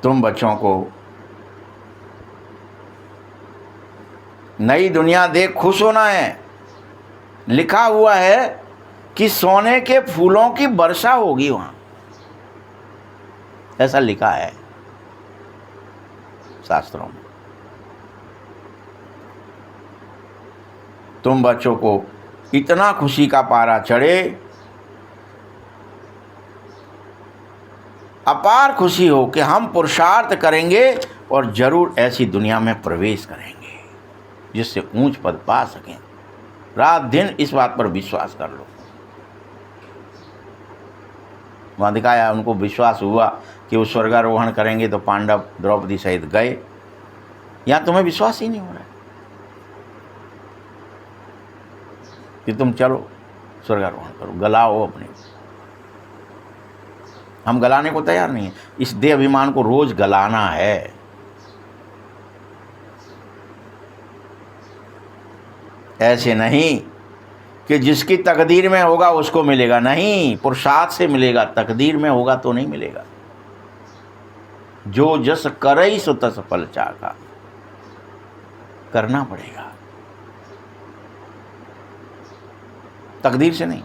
तुम बच्चों को नई दुनिया देख खुश होना है। लिखा हुआ है कि सोने के फूलों की वर्षा होगी वहां, ऐसा लिखा है शास्त्रों में। तुम बच्चों को इतना खुशी का पारा चढ़े, अपार खुशी हो कि हम पुरुषार्थ करेंगे और जरूर ऐसी दुनिया में प्रवेश करेंगे जिससे ऊंच पद पा सकें। रात दिन इस बात पर विश्वास कर लो। वहां दिखाया, उनको विश्वास हुआ कि वो स्वर्गारोहण करेंगे तो पांडव द्रौपदी सहित गए। यहां तुम्हें विश्वास ही नहीं हो रहा है कि तुम चलो स्वर्गारोहण करो, गलाओ अपने। हम गलाने को तैयार नहीं है। इस देह अभिमान को रोज गलाना है। ऐसे नहीं कि जिसकी तकदीर में होगा उसको मिलेगा, नहीं, पुरुषार्थ से मिलेगा। तकदीर में होगा तो नहीं मिलेगा। जो जस करई सो तस फल चाखा, करना पड़ेगा, तकदीर से नहीं।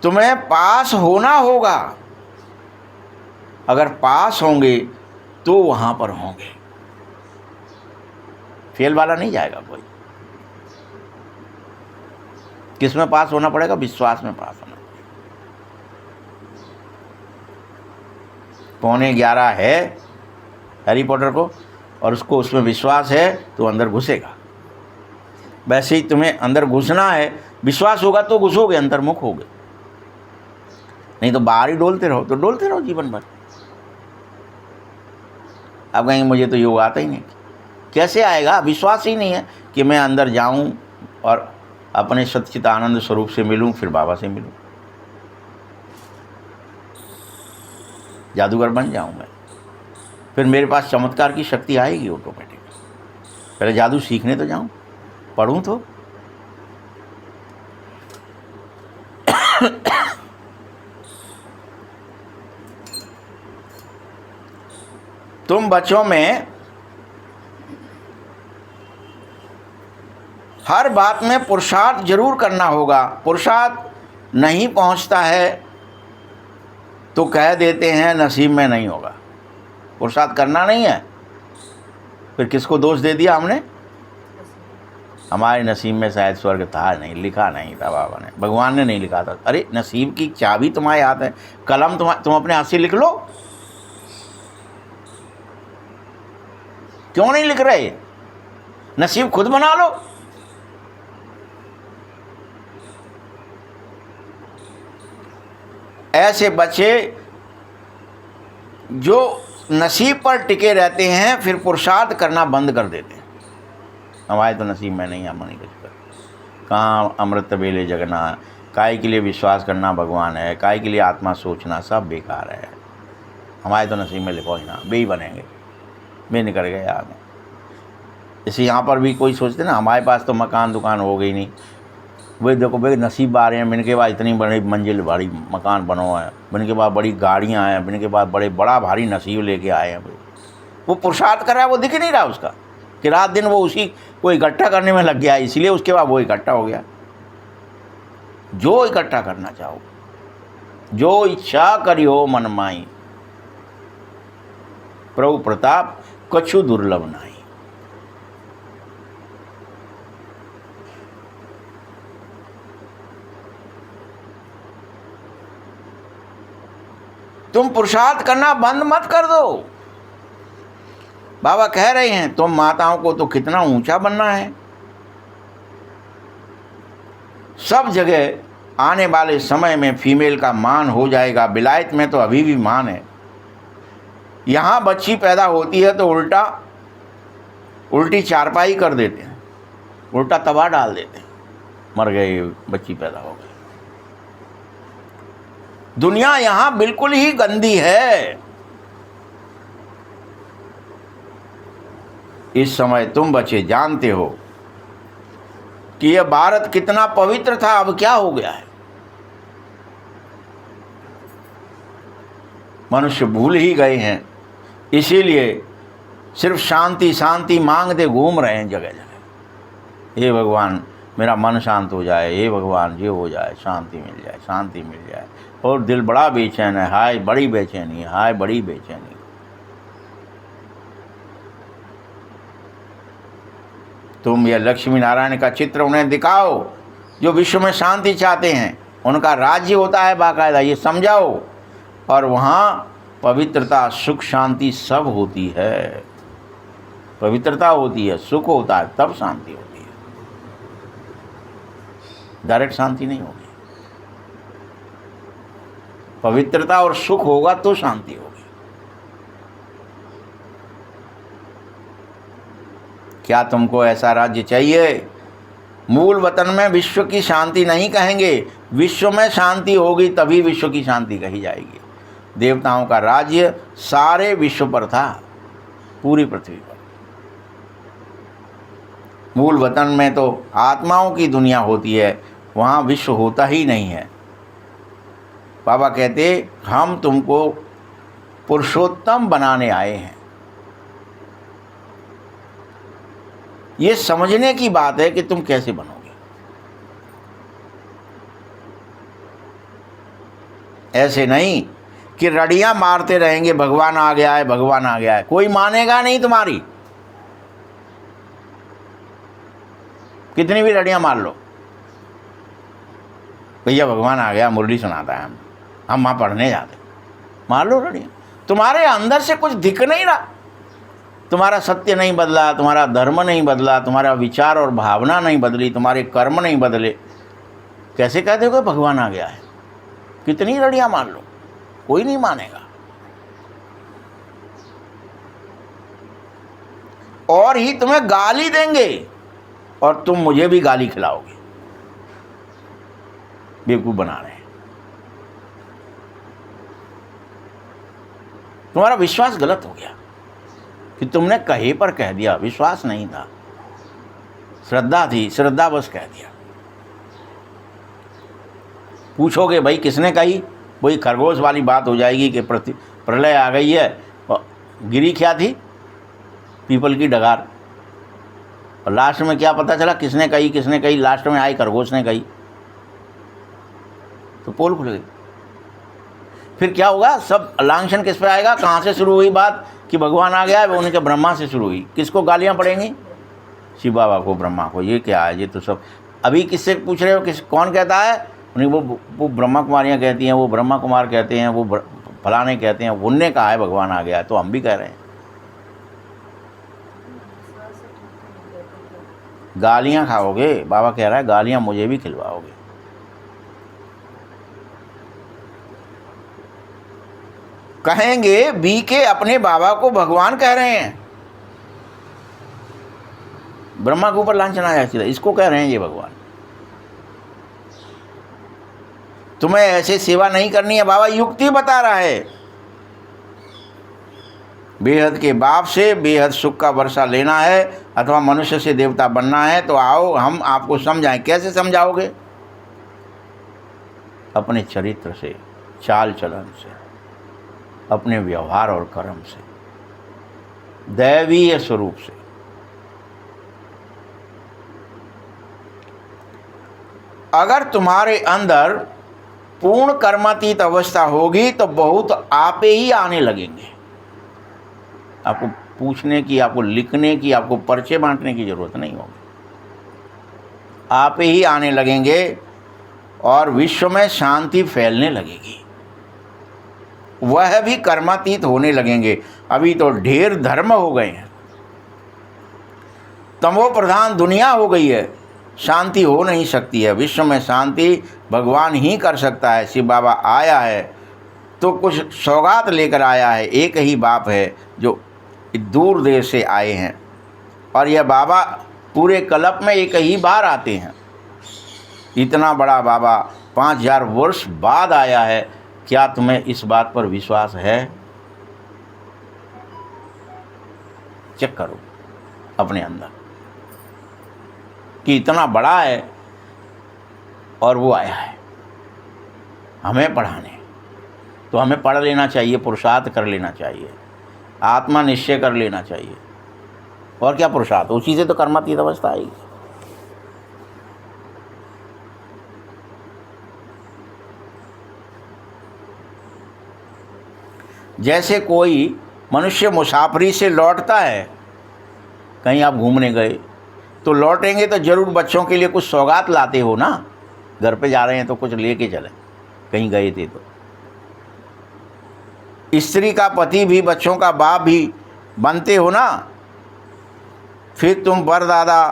तुम्हें पास होना होगा। अगर पास होंगे तो वहां पर होंगे, फेल वाला नहीं जाएगा कोई। किस में पास होना पड़ेगा? विश्वास में पास होना पड़ेगा। 11:15 है हैरी पॉटर को, और उसको उसमें विश्वास है तो अंदर घुसेगा। वैसे ही तुम्हें अंदर घुसना है, विश्वास होगा तो घुसोगे, अंतर्मुख होगे। नहीं तो बाहर ही डोलते रहो, तो डोलते रहो जीवन भर। अब कहेंगे मुझे तो योग आता ही नहीं। कैसे आएगा? विश्वास ही नहीं है कि मैं अंदर जाऊं और अपने सच्चित आनंद स्वरूप से मिलूं, फिर बाबा से मिलूं, जादूगर बन जाऊं मैं। फिर मेरे पास चमत्कार की शक्ति आएगी ऑटोमेटिक। पहले जादू सीखने तो जाऊं, पढ़ूं तो। तुम बच्चों में हर बात में पुरुषार्थ जरूर करना होगा। पुरुषार्थ नहीं पहुंचता है तो कह देते हैं नसीब में नहीं होगा। पुरुषार्थ करना नहीं है, फिर किसको दोष दे दिया हमने? हमारे नसीब में शायद स्वर्ग था नहीं, लिखा नहीं था बाबा ने, भगवान ने नहीं लिखा था। अरे नसीब की चाबी तुम्हारे हाथ है, कलम तुम अपने हाथ से लिख लो। क्यों नहीं लिख रहे? नसीब खुद बना लो। ऐसे बच्चे जो नसीब पर टिके रहते हैं फिर पुरुषार्थ करना बंद कर देते हैं। हमारे तो नसीब में नहीं, हम नहीं कुछ कर। कहाँ अमृत बेले जगना, काय के लिए विश्वास करना भगवान है, काय के लिए आत्मा सोचना, सब बेकार है। हमारे तो नसीब में लिखो ही ना, बे ही बनेंगे, बे निकल गए यार। जैसे यहाँ पर भी कोई सोचते ना हमारे पास तो मकान दुकान हो गई नहीं, वही देखो भाई नसीब आ रहे हैं, बिन के बाद इतनी बड़ी मंजिल बड़ी मकान बनो है, बिन के बाद बड़ी गाड़ियाँ हैं, बिन के बाद बड़ा भारी नसीब लेके आए हैं भाई। वो पुरुषार्थ कर रहा है, वो दिख नहीं रहा उसका कि रात दिन वो उसी को इकट्ठा करने में लग गया, इसलिए उसके बाद वो इकट्ठा हो गया। जो इकट्ठा करना चाहो, जो इच्छा करियो मन माई, प्रभु प्रताप कछु दुर्लभ नाई। तुम पुरुषार्थ करना बंद मत कर दो। बाबा कह रहे हैं तुम माताओं को तो कितना ऊंचा बनना है। सब जगह आने वाले समय में फीमेल का मान हो जाएगा। विलायत में तो अभी भी मान है। यहाँ बच्ची पैदा होती है तो उल्टी चारपाई कर देते हैं, उल्टा तवा डाल देते हैं, मर गए, बच्ची पैदा हो गई। दुनिया यहाँ बिल्कुल ही गंदी है। इस समय तुम बच्चे जानते हो कि यह भारत कितना पवित्र था, अब क्या हो गया है। मनुष्य भूल ही गए हैं। इसीलिए सिर्फ शांति शांति मांगते घूम रहे हैं जगह जगह। हे भगवान मेरा मन शांत हो जाए, हे भगवान ये हो जाए, शांति मिल जाए, शांति मिल जाए। और दिल बड़ा बेचैन है, हाय बड़ी बेचैनी, हाय बड़ी बेचैनी। तुम यह लक्ष्मी नारायण का चित्र उन्हें दिखाओ जो विश्व में शांति चाहते हैं। उनका राज्य होता है बाकायदा, ये समझाओ। और वहाँ पवित्रता सुख शांति सब होती है। पवित्रता होती है, सुख होता है, तब शांति होती है। डायरेक्ट शांति नहीं होगी। पवित्रता और सुख होगा तो शांति होगी। क्या तुमको ऐसा राज्य चाहिए? मूल वतन में विश्व की शांति नहीं कहेंगे, विश्व में शांति होगी तभी विश्व की शांति कही जाएगी। देवताओं का राज्य सारे विश्व पर था, पूरी पृथ्वी पर। मूल वतन में तो आत्माओं की दुनिया होती है, वहाँ विश्व होता ही नहीं है। बाबा कहते हम तुमको पुरुषोत्तम बनाने आए हैं। ये समझने की बात है कि तुम कैसे बनोगे। ऐसे नहीं कि रड़ियां मारते रहेंगे भगवान आ गया है, भगवान आ गया है। कोई मानेगा नहीं तुम्हारी, कितनी भी रड़ियां मार लो। भैया भगवान आ गया, मुरली सुनाता है, हम वहाँ पढ़ने जाते, मार लो रड़ियां। तुम्हारे अंदर से कुछ दिख नहीं रहा, तुम्हारा सत्य नहीं बदला, तुम्हारा धर्म नहीं बदला, तुम्हारा विचार और भावना नहीं बदली, तुम्हारे कर्म नहीं बदले, कैसे कह दोगे भगवान आ गया है? कितनी रड़ियां मार लो, कोई नहीं मानेगा। और ही तुम्हें गाली देंगे और तुम मुझे भी गाली खिलाओगे, बेवकूफ बना रहे हैं। तुम्हारा विश्वास गलत हो गया कि तुमने कहे पर कह दिया, विश्वास नहीं था, श्रद्धा थी, श्रद्धा बस कह दिया। पूछोगे भाई किसने कही, वही खरगोश वाली बात हो जाएगी कि प्रलय आ गई है, और गिरी क्या थी? पीपल की डगार। और लास्ट में क्या पता चला किसने कही, किसने कही? लास्ट में आई खरगोश ने कही, तो पोल खुल गई। फिर क्या होगा? सब लांछन किस पे आएगा? कहाँ से शुरू हुई बात कि भगवान आ गया है? वो उनके ब्रह्मा से शुरू हुई। किसको गालियाँ पड़ेंगी? शिव बाबा को, ब्रह्मा को। ये क्या है? ये तो सब अभी किससे पूछ रहे हो? कौन कहता है? उन्हें वो ब्रह्मा कुमारियाँ कहती हैं, वो ब्रह्मा कुमार कहते हैं, वो फलाने कहते हैं। उनने कहा है भगवान आ गया है, तो हम भी कह रहे हैं। गालियाँ खाओगे, बाबा कह रहा है गालियाँ मुझे भी खिलवाओगे। कहेंगे बीके अपने बाबा को भगवान कह रहे हैं, ब्रह्मा के ऊपर लांछन आ जाती है, इसको कह रहे हैं ये भगवान। तुम्हें ऐसे सेवा नहीं करनी है, बाबा युक्ति बता रहा है। बेहद के बाप से बेहद सुख का वर्षा लेना है अथवा मनुष्य से देवता बनना है तो आओ हम आपको समझाएं। कैसे समझाओगे? अपने चरित्र से, चाल चलन से, अपने व्यवहार और कर्म से, दैवीय स्वरूप से। अगर तुम्हारे अंदर पूर्ण कर्मातीत अवस्था होगी तो बहुत आपे ही आने लगेंगे। आपको पूछने की, आपको लिखने की, आपको पर्चे बांटने की जरूरत नहीं होगी। आपे ही आने लगेंगे और विश्व में शांति फैलने लगेगी। वह भी कर्मातीत होने लगेंगे। अभी तो ढेर धर्म हो गए हैं, तमो प्रधान दुनिया हो गई है, शांति हो नहीं सकती है। विश्व में शांति भगवान ही कर सकता है। शिव बाबा आया है तो कुछ सौगात लेकर आया है। एक ही बाप है जो दूर देश से आए हैं, और यह बाबा पूरे कल्प में एक ही बार आते हैं। इतना बड़ा बाबा 5000 वर्ष बाद आया है। क्या तुम्हें इस बात पर विश्वास है? चेक करो अपने अंदर कि इतना बड़ा है और वो आया है हमें पढ़ाने। तो हमें पढ़ लेना चाहिए, पुरुषार्थ कर लेना चाहिए। आत्मा निश्चय कर लेना चाहिए। और क्या पुरुषार्थ, उसी से तो कर्मातीत अवस्था आएगी। जैसे कोई मनुष्य मुसाफरी से लौटता है, कहीं आप घूमने गए तो लौटेंगे तो जरूर बच्चों के लिए कुछ सौगात लाते हो ना, घर पे जा रहे हैं तो कुछ लेके चले, कहीं गए थे तो। स्त्री का पति भी, बच्चों का बाप भी बनते हो ना, फिर तुम परदादा,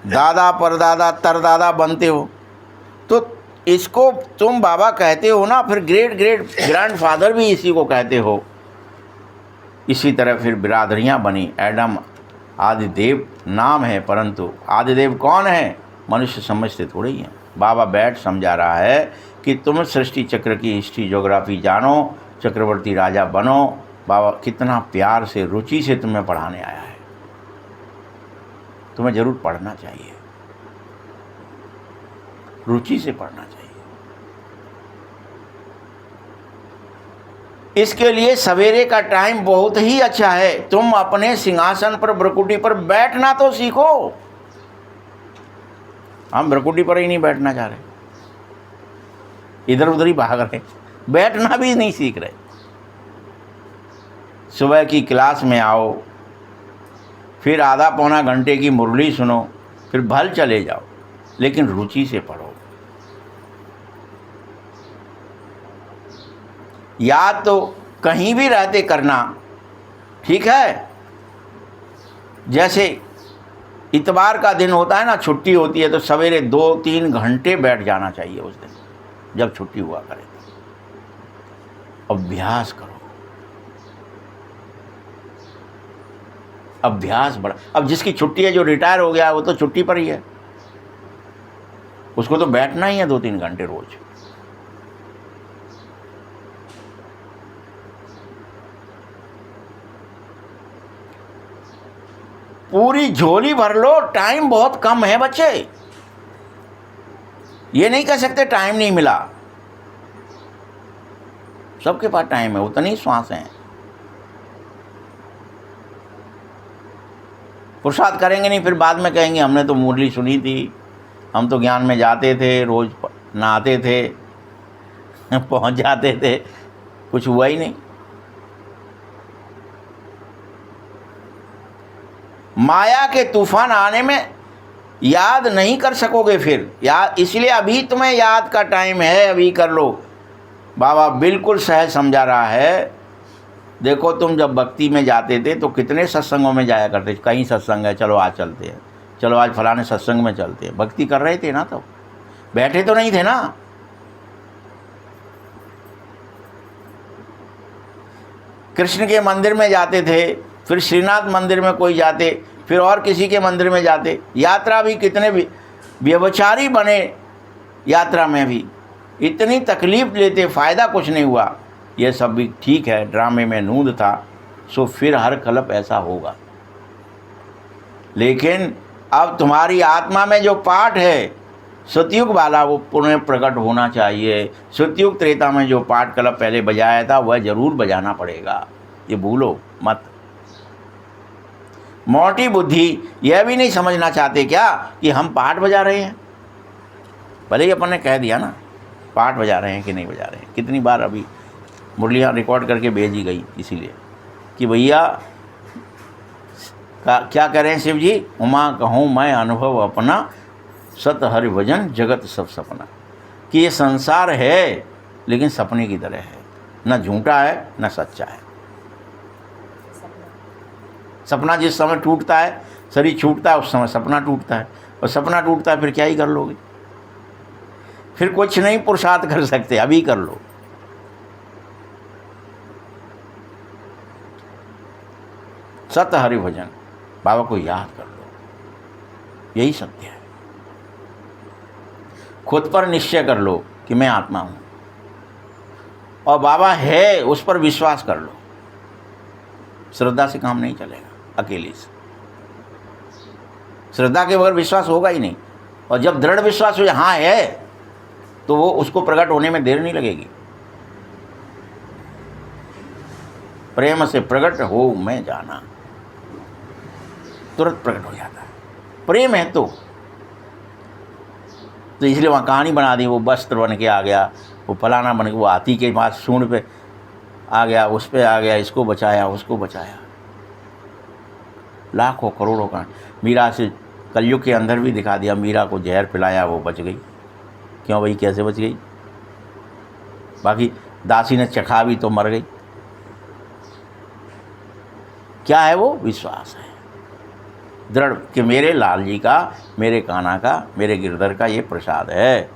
दादा, परदादा, तरदादा बनते हो, तो इसको तुम बाबा कहते हो ना, फिर ग्रेट ग्रेट ग्रैंडफादर भी इसी को कहते हो। इसी तरह फिर बिरादरियां बनी। एडम आदिदेव नाम है, परंतु आदिदेव कौन है, मनुष्य समझते थोड़े ही हैं। बाबा बैठ समझा रहा है कि तुम सृष्टि चक्र की हिस्ट्री ज्योग्राफी जानो, चक्रवर्ती राजा बनो। बाबा कितना प्यार से, रुचि से तुम्हें पढ़ाने आया है। तुम्हें जरूर पढ़ना चाहिए, रुचि से पढ़ना चाहिए। इसके लिए सवेरे का टाइम बहुत ही अच्छा है। तुम अपने सिंहासन पर, ब्रकुटी पर बैठना तो सीखो। हम ब्रकुटी पर ही नहीं बैठना चाह रहे, इधर उधर ही भाग रहे, बैठना भी नहीं सीख रहे। सुबह की क्लास में आओ, फिर आधा पौना घंटे की मुरली सुनो, फिर भल चले जाओ, लेकिन रुचि से पढ़ो। याद तो कहीं भी रहते करना, ठीक है। जैसे इतवार का दिन होता है ना, छुट्टी होती है, तो सवेरे 2-3 घंटे बैठ जाना चाहिए उस दिन, जब छुट्टी हुआ करे। अभ्यास करो, अभ्यास बड़ा। अब जिसकी छुट्टी है, जो रिटायर हो गया, वो तो छुट्टी पर ही है, उसको तो बैठना ही है 2-3 घंटे रोज। पूरी झोली भर लो, टाइम बहुत कम है बच्चे। ये नहीं कह सकते टाइम नहीं मिला, सबके पास टाइम है, उतनी श्वास है। पुरुषार्थ करेंगे नहीं, फिर बाद में कहेंगे हमने तो मुरली सुनी थी, हम तो ज्ञान में जाते थे, रोज नहाते थे, पहुंच जाते थे, कुछ हुआ ही नहीं। माया के तूफान आने में याद नहीं कर सकोगे फिर, याद, इसलिए अभी तुम्हें याद का टाइम है, अभी कर लो। बाबा बिल्कुल सहज समझा रहा है। देखो, तुम जब भक्ति में जाते थे तो कितने सत्संगों में जाया करते, कहीं सत्संग है, चलो आज चलते हैं, चलो आज फलाने सत्संग में चलते हैं। भक्ति कर रहे थे ना, तो बैठे तो नहीं थे ना। कृष्ण के मंदिर में जाते थे, फिर श्रीनाथ मंदिर में कोई जाते, फिर और किसी के मंदिर में जाते। यात्रा भी कितने व्यभिचारी बने, यात्रा में भी इतनी तकलीफ लेते, फ़ायदा कुछ नहीं हुआ। ये सब भी ठीक है, ड्रामे में नूंद था, सो फिर हर कल्प ऐसा होगा। लेकिन अब तुम्हारी आत्मा में जो पाठ है सतयुग वाला, वो पुनः प्रकट होना चाहिए। सतयुग त्रेता में जो पाठ कल्प पहले बजाया था, वह जरूर बजाना पड़ेगा, ये भूलो मत। मोटी बुद्धि यह भी नहीं समझना चाहते क्या कि हम पाठ बजा रहे हैं। भले ही अपन ने कह दिया ना पाठ बजा रहे हैं कि नहीं बजा रहे हैं, कितनी बार अभी मुरलियाँ रिकॉर्ड करके भेजी गई, इसीलिए कि भैया क्या कह रहे हैं शिव जी, उमा कहूँ मैं अनुभव अपना, सत हरि भजन जगत सब सपना। कि ये संसार है लेकिन सपने की तरह है, न झूठा है न सच्चा है। सपना जिस समय टूटता है, शरीर छूटता है, उस समय सपना टूटता है, और सपना टूटता है फिर क्या ही कर लोगे, फिर कुछ नहीं पुरुषार्थ कर सकते, अभी कर लो। सत हरि भजन, बाबा को याद कर लो, यही सत्य है। खुद पर निश्चय कर लो कि मैं आत्मा हूँ, और बाबा है उस पर विश्वास कर लो। श्रद्धा से काम नहीं चलेगा, अकेले से। श्रद्धा के बगैर विश्वास होगा ही नहीं, और जब दृढ़ विश्वास हो हाँ है, तो वो उसको प्रकट होने में देर नहीं लगेगी। प्रेम से प्रकट हो मैं जाना, तुरंत प्रकट हो जाता है। प्रेम है तो इसलिए वहाँ कहानी बना दी, वो वस्त्र बन के आ गया, वो फलाना बन के, वो हाथी के पास सूंड पे आ गया, उस पे आ गया, इसको बचाया, उसको बचाया। लाखों करोड़ों का। मीरा से कलयुग के अंदर भी दिखा दिया, मीरा को जहर पिलाया, वो बच गई। क्यों भाई, कैसे बच गई? बाकी दासी ने चखा भी तो मर गई। क्या है वो? विश्वास है दृढ़ कि मेरे लाल जी का, मेरे कान्हा का, मेरे गिरधर का ये प्रसाद है,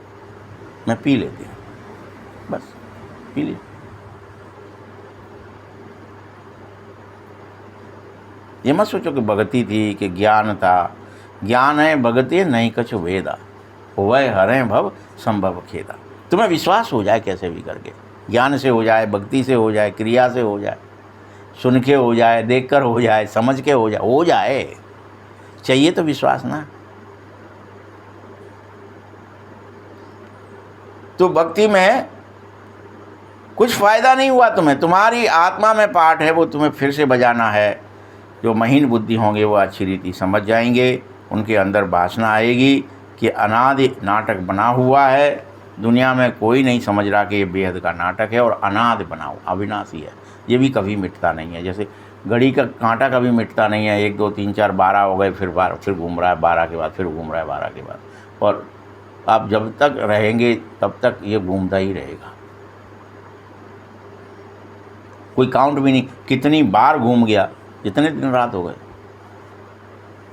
मैं पी लेती हूँ, बस पी ली। ये मत सोचो कि भगति थी, कि ज्ञान था। ज्ञान है भगति नहीं कछु वेदा, वह हरे भव संभव खेदा। तुम्हें विश्वास हो जाए कैसे भी करके, ज्ञान से हो जाए, भक्ति से हो जाए, क्रिया से हो जाए, सुन के हो जाए, देख कर हो जाए, समझ के हो जाए, चाहिए तो विश्वास ना। तो भक्ति में कुछ फ़ायदा नहीं हुआ तुम्हें, तुम्हारी आत्मा में पाठ है, वो तुम्हें फिर से बजाना है। जो महीन बुद्धि होंगे वो अच्छी रीति समझ जाएंगे, उनके अंदर वासना आएगी कि अनादि नाटक बना हुआ है, दुनिया में कोई नहीं समझ रहा कि ये बेहद का नाटक है और अनादि बना हुआ, अविनाशी है, ये भी कभी मिटता नहीं है। जैसे घड़ी का कांटा कभी मिटता नहीं है, 1 2 3 4 12 हो गए, फिर घूम रहा है, 12 के बाद फिर घूम रहा है, 12 के बाद, और आप जब तक रहेंगे तब तक ये घूमता ही रहेगा। कोई काउंट भी नहीं कितनी बार घूम गया, जितने दिन रात हो गए,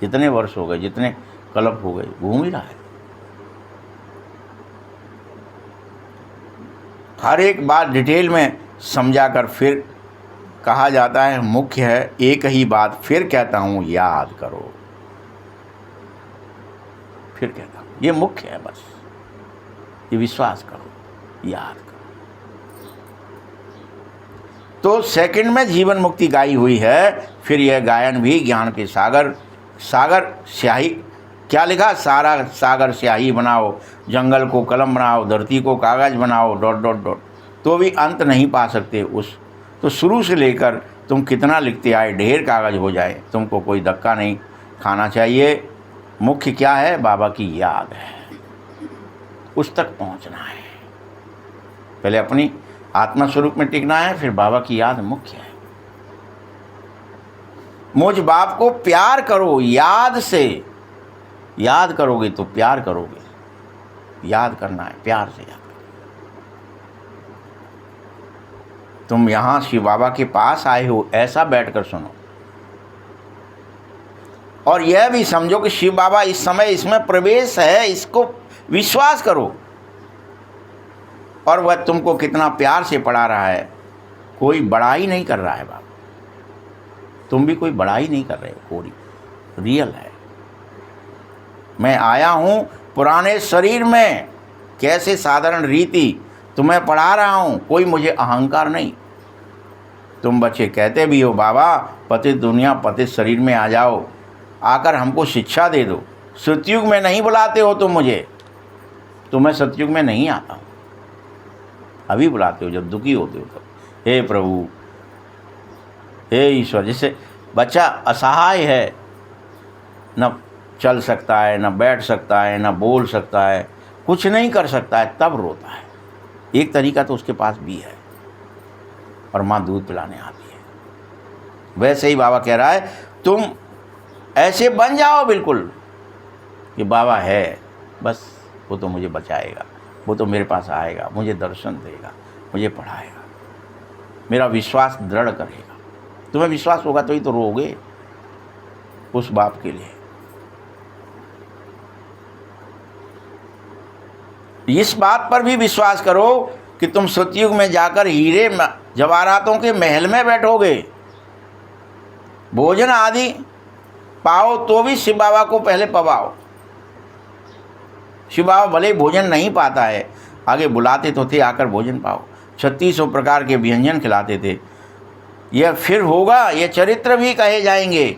जितने वर्ष हो गए, जितने कल्प हो गए, घूम ही रहा है। हर एक बात डिटेल में समझा कर फिर कहा जाता है, मुख्य है एक ही बात, फिर कहता हूँ याद करो, फिर कहता हूँ ये मुख्य है, बस ये विश्वास करो, याद करो। तो सेकंड में जीवन मुक्ति गाई हुई है। फिर यह गायन भी ज्ञान के सागर स्याही, क्या लिखा? सारा सागर स्याही बनाओ, जंगल को कलम बनाओ, धरती को कागज़ बनाओ, ... तो भी अंत नहीं पा सकते उस। तो शुरू से लेकर तुम कितना लिखते आए, ढेर कागज़ हो जाए, तुमको कोई धक्का नहीं खाना चाहिए। मुख्य क्या है? बाबा की याद है, उस तक पहुंचना है। पहले अपनी आत्मा स्वरूप में टिकना है, फिर बाबा की याद मुख्य है। मुझ बाप को प्यार करो, याद से याद करोगे तो प्यार करोगे। याद करना है, प्यार से याद करो। तुम यहाँ शिव बाबा के पास आए हो, ऐसा बैठकर सुनो, और यह भी समझो कि शिव बाबा इस समय इसमें प्रवेश है, इसको विश्वास करो। और वह तुमको कितना प्यार से पढ़ा रहा है, कोई बड़ाई नहीं कर रहा है बाबा, तुम भी कोई बड़ाई नहीं कर रहे हो, कोई रियल है। मैं आया हूँ पुराने शरीर में, कैसे साधारण रीति तुम्हें पढ़ा रहा हूँ, कोई मुझे अहंकार नहीं। तुम बच्चे कहते भी हो बाबा पतित दुनिया पतित शरीर में आ जाओ, आकर हमको शिक्षा दे दो। सतयुग में नहीं बुलाते हो तुम मुझे, तो मैं सतयुग में नहीं आता हूँ, अभी बुलाते हो जब दुखी होते हो। तो हे प्रभु, हे ईश्वर, जैसे बच्चा असहाय है, न चल सकता है, न बैठ सकता है, न बोल सकता है, कुछ नहीं कर सकता है, तब रोता है। एक तरीका तो उसके पास भी है, और माँ दूध पिलाने आती है। वैसे ही बाबा कह रहा है तुम ऐसे बन जाओ बिल्कुल कि बाबा है, बस वो तो मुझे बचाएगा, वो तो मेरे पास आएगा, मुझे दर्शन देगा, मुझे पढ़ाएगा, मेरा विश्वास दृढ़ करेगा। तुम्हें विश्वास होगा तो ही तो रोगे उस बाप के लिए। इस बात पर भी विश्वास करो कि तुम सतयुग में जाकर हीरे जवाहरातों के महल में बैठोगे, भोजन आदि पाओ तो भी शिव बाबा को पहले पवाओ। शिव बाबा भले भोजन नहीं पाता है, आगे बुलाते तो थे आकर भोजन पाओ, 3600 प्रकार के व्यंजन खिलाते थे। यह फिर होगा, ये चरित्र भी कहे जाएंगे।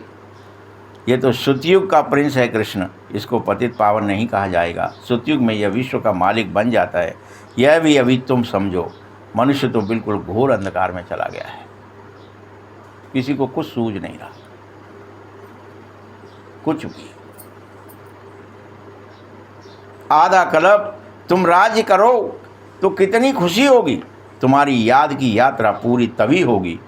ये तो सतयुग का प्रिंस है कृष्ण, इसको पतित पावन नहीं कहा जाएगा। सतयुग में यह विश्व का मालिक बन जाता है। यह भी अभी तुम समझो, मनुष्य तो बिल्कुल घोर अंधकार में चला गया है। किसी को कुछ सूझ नहीं रहा, कुछ भी। आधा कल्प तुम राज्य करो तो कितनी खुशी होगी। तुम्हारी याद की यात्रा पूरी तभी होगी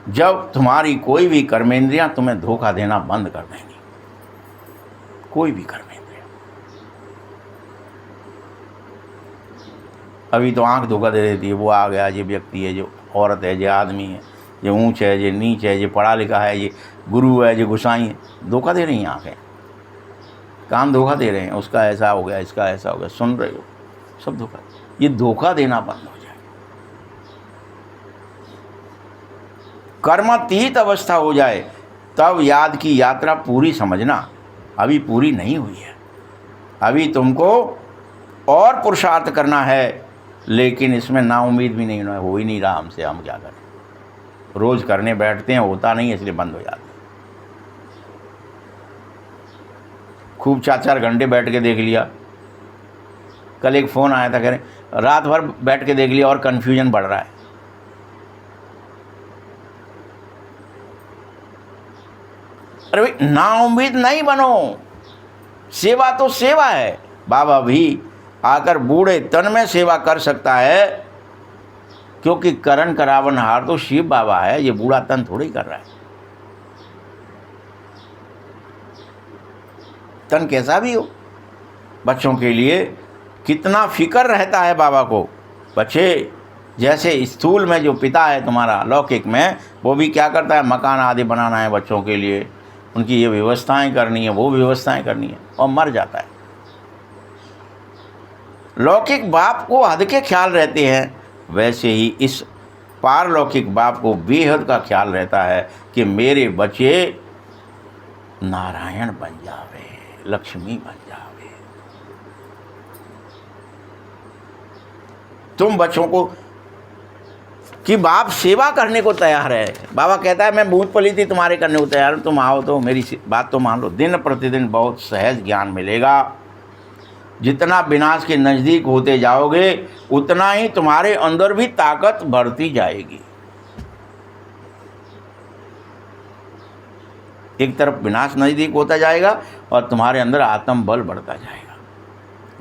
जब तुम्हारी कोई भी कर्मेंद्रियां तुम्हें धोखा देना बंद कर देंगी। कोई भी कर्मेंद्रियां। अभी तो आंख धोखा दे देती है, वो आ गया, ये व्यक्ति है, जो औरत है, ये आदमी है, ये ऊंच है, ये नीच है, ये पढ़ा लिखा है, ये गुरु है, ये गुसाई है। धोखा दे रही हैं आंखें, कान धोखा दे रहे हैं, उसका ऐसा हो गया, इसका ऐसा हो गया, सुन रहे हो, सब धोखा। ये धोखा देना बंद हो जाए, कर्मातीत अवस्था हो जाए, तब याद की यात्रा पूरी समझना। अभी पूरी नहीं हुई है, अभी तुमको और पुरुषार्थ करना है, लेकिन इसमें नाउम्मीद भी नहीं हो ही नहीं रहा हमसे। हम क्या करें, रोज़ करने बैठते हैं, होता नहीं, इसलिए बंद हो जाते हैं। खूब 4-4 घंटे बैठ के देख लिया। कल एक फ़ोन आया था, कह रहे रात भर बैठ के देख लिया और कन्फ्यूजन बढ़ रहा है। अरे भाई नाउम्मीद नहीं बनो, सेवा तो सेवा है। बाबा भी आकर बूढ़े तन में सेवा कर सकता है, क्योंकि करण करावनहार तो शिव बाबा है, ये बूढ़ा तन थोड़ी कर रहा है। तन कैसा भी हो, बच्चों के लिए कितना फिक्र रहता है बाबा को। बच्चे जैसे स्थूल में जो पिता है तुम्हारा लौकिक में, वो भी क्या करता है, मकान आदि बनाना है बच्चों के लिए, उनकी ये व्यवस्थाएं करनी है, वो व्यवस्थाएं करनी है, और मर जाता है। लौकिक बाप को हद के ख्याल रहते हैं, वैसे ही इस पारलौकिक बाप को बेहद का ख्याल रहता है कि मेरे बच्चे नारायण बन जावे, लक्ष्मी बन जावे। तुम बच्चों को कि बाप सेवा करने को तैयार है। बाबा कहता है मैं भूत पली थी तुम्हारे करने को तैयार हूँ, तुम आओ तो मेरी बात तो मान लो। दिन प्रतिदिन बहुत सहज ज्ञान मिलेगा। जितना विनाश के नज़दीक होते जाओगे, उतना ही तुम्हारे अंदर भी ताकत बढ़ती जाएगी। एक तरफ विनाश नज़दीक होता जाएगा और तुम्हारे अंदर आत्म बल बढ़ता जाएगा।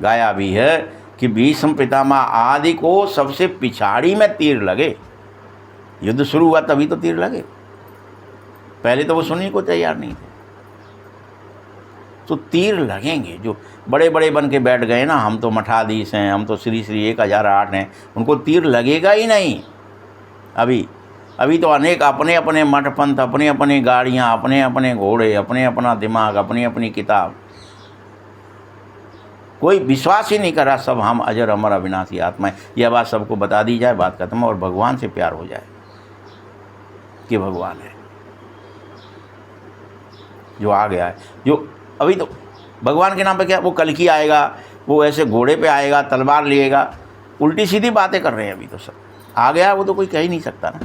गाया भी है कि भीष्म पितामह आदि को सबसे पिछाड़ी में तीर लगे। युद्ध शुरू हुआ तभी तो तीर लगे, पहले तो वो सुनने को तैयार नहीं थे। तो तीर लगेंगे। जो बड़े बड़े बन के बैठ गए ना, हम तो मठाधीश हैं, हम तो श्री श्री 1008 हैं, उनको तीर लगेगा ही नहीं। अभी तो अनेक अपने अपने मठ पंथ, अपने अपने गाड़ियाँ, अपने अपने घोड़े, अपने अपना दिमाग, अपनी अपनी किताब, कोई विश्वास ही नहीं कर रहा। सब हम अजर अमर अविनाशी आत्मा है। यह बात सबको बता दी जाए, बात खत्म, और भगवान से प्यार हो जाए कि भगवान है जो आ गया है। जो अभी तो भगवान के नाम पे क्या, वो कल्कि आएगा, वो ऐसे घोड़े पे आएगा, तलवार लिएगा, उल्टी सीधी बातें कर रहे हैं। अभी तो सब आ गया, वो तो कोई कह ही नहीं सकता ना।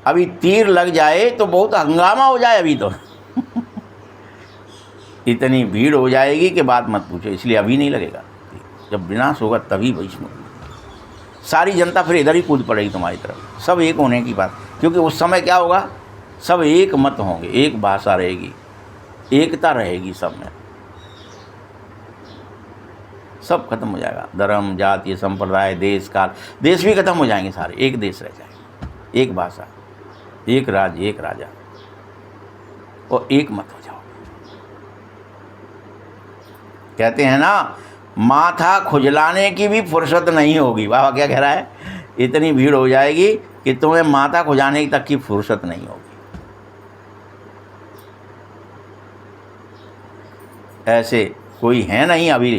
अभी तीर लग जाए तो बहुत हंगामा हो जाए। अभी तो इतनी भीड़ हो जाएगी कि बात मत पूछो। इसलिए अभी नहीं लगेगा, जब विनाश होगा तभी वैष्णव सारी जनता फिर इधर ही कूद पड़ेगी तुम्हारी तरफ। सब एक होने की बात, क्योंकि उस समय क्या होगा, सब एक मत होंगे, एक भाषा रहेगी, एकता रहेगी सब में। सब खत्म हो जाएगा, धर्म जाति संप्रदाय देश काल, देश भी खत्म हो जाएंगे सारे, एक देश रह जाएगा, एक भाषा, एक राज्य, एक राजा, और एक मत हो जाओ। कहते हैं ना, माथा खुजलाने की भी फुर्सत नहीं होगी। बाबा क्या कह रहा है, इतनी भीड़ हो जाएगी कि तुम्हें माथा खुजाने तक की फुर्सत नहीं होगी। ऐसे कोई है नहीं अभी,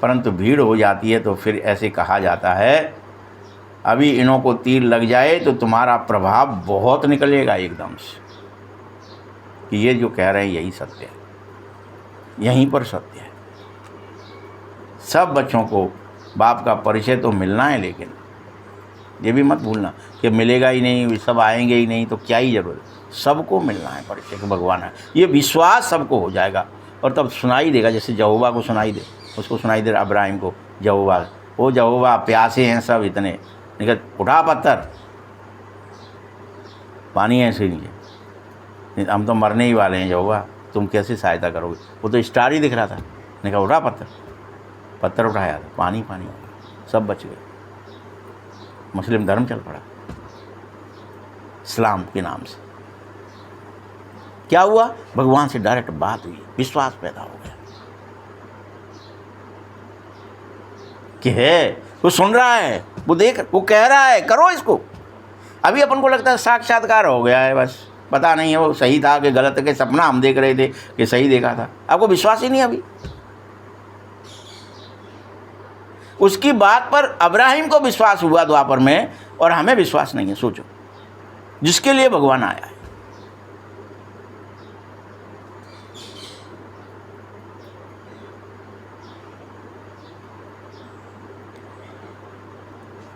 परंतु भीड़ हो जाती है तो फिर ऐसे कहा जाता है, अभी इन्हों को तीर लग जाए तो तुम्हारा प्रभाव बहुत निकलेगा एकदम से, कि ये जो कह रहे हैं यही सत्य है, यहीं पर सत्य है। सब बच्चों को बाप का परिचय तो मिलना है, लेकिन ये भी मत भूलना कि मिलेगा ही नहीं, सब आएंगे ही नहीं, तो क्या ही जरूरत, सबको मिलना है परिचय कि भगवान है। ये विश्वास सबको हो जाएगा, और तब सुनाई देगा, जैसे यहोवा को सुनाई दे, उसको सुनाई दे, अब्राहिम को यहोवा, ओ यहोवा प्यासे हैं सब इतने, निकल उठा पत्थर, पानी है ऐसे नीचे, नहीं हम तो मरने ही वाले हैं यहोवा, तुम कैसे सहायता करोगे। वो तो स्टार ही दिख रहा था। मैंने कहा उठा पत्थर, पत्थर उठाया था, पानी पानी हो गया, सब बच गए। मुस्लिम धर्म चल पड़ा इस्लाम के नाम से। क्या हुआ, भगवान से डायरेक्ट बात हुई, विश्वास पैदा हो गया कि है, वो सुन रहा है, वो देख, वो कह रहा है करो इसको। अभी अपन को लगता है साक्षात्कार हो गया है, बस पता नहीं है वो सही था कि गलत, के सपना हम देख रहे थे कि सही देखा था, आपको विश्वास ही नहीं अभी। उसकी बात पर अब्राहिम को विश्वास हुआ द्वापर में, और हमें विश्वास नहीं है। सोचो, जिसके लिए भगवान आया है।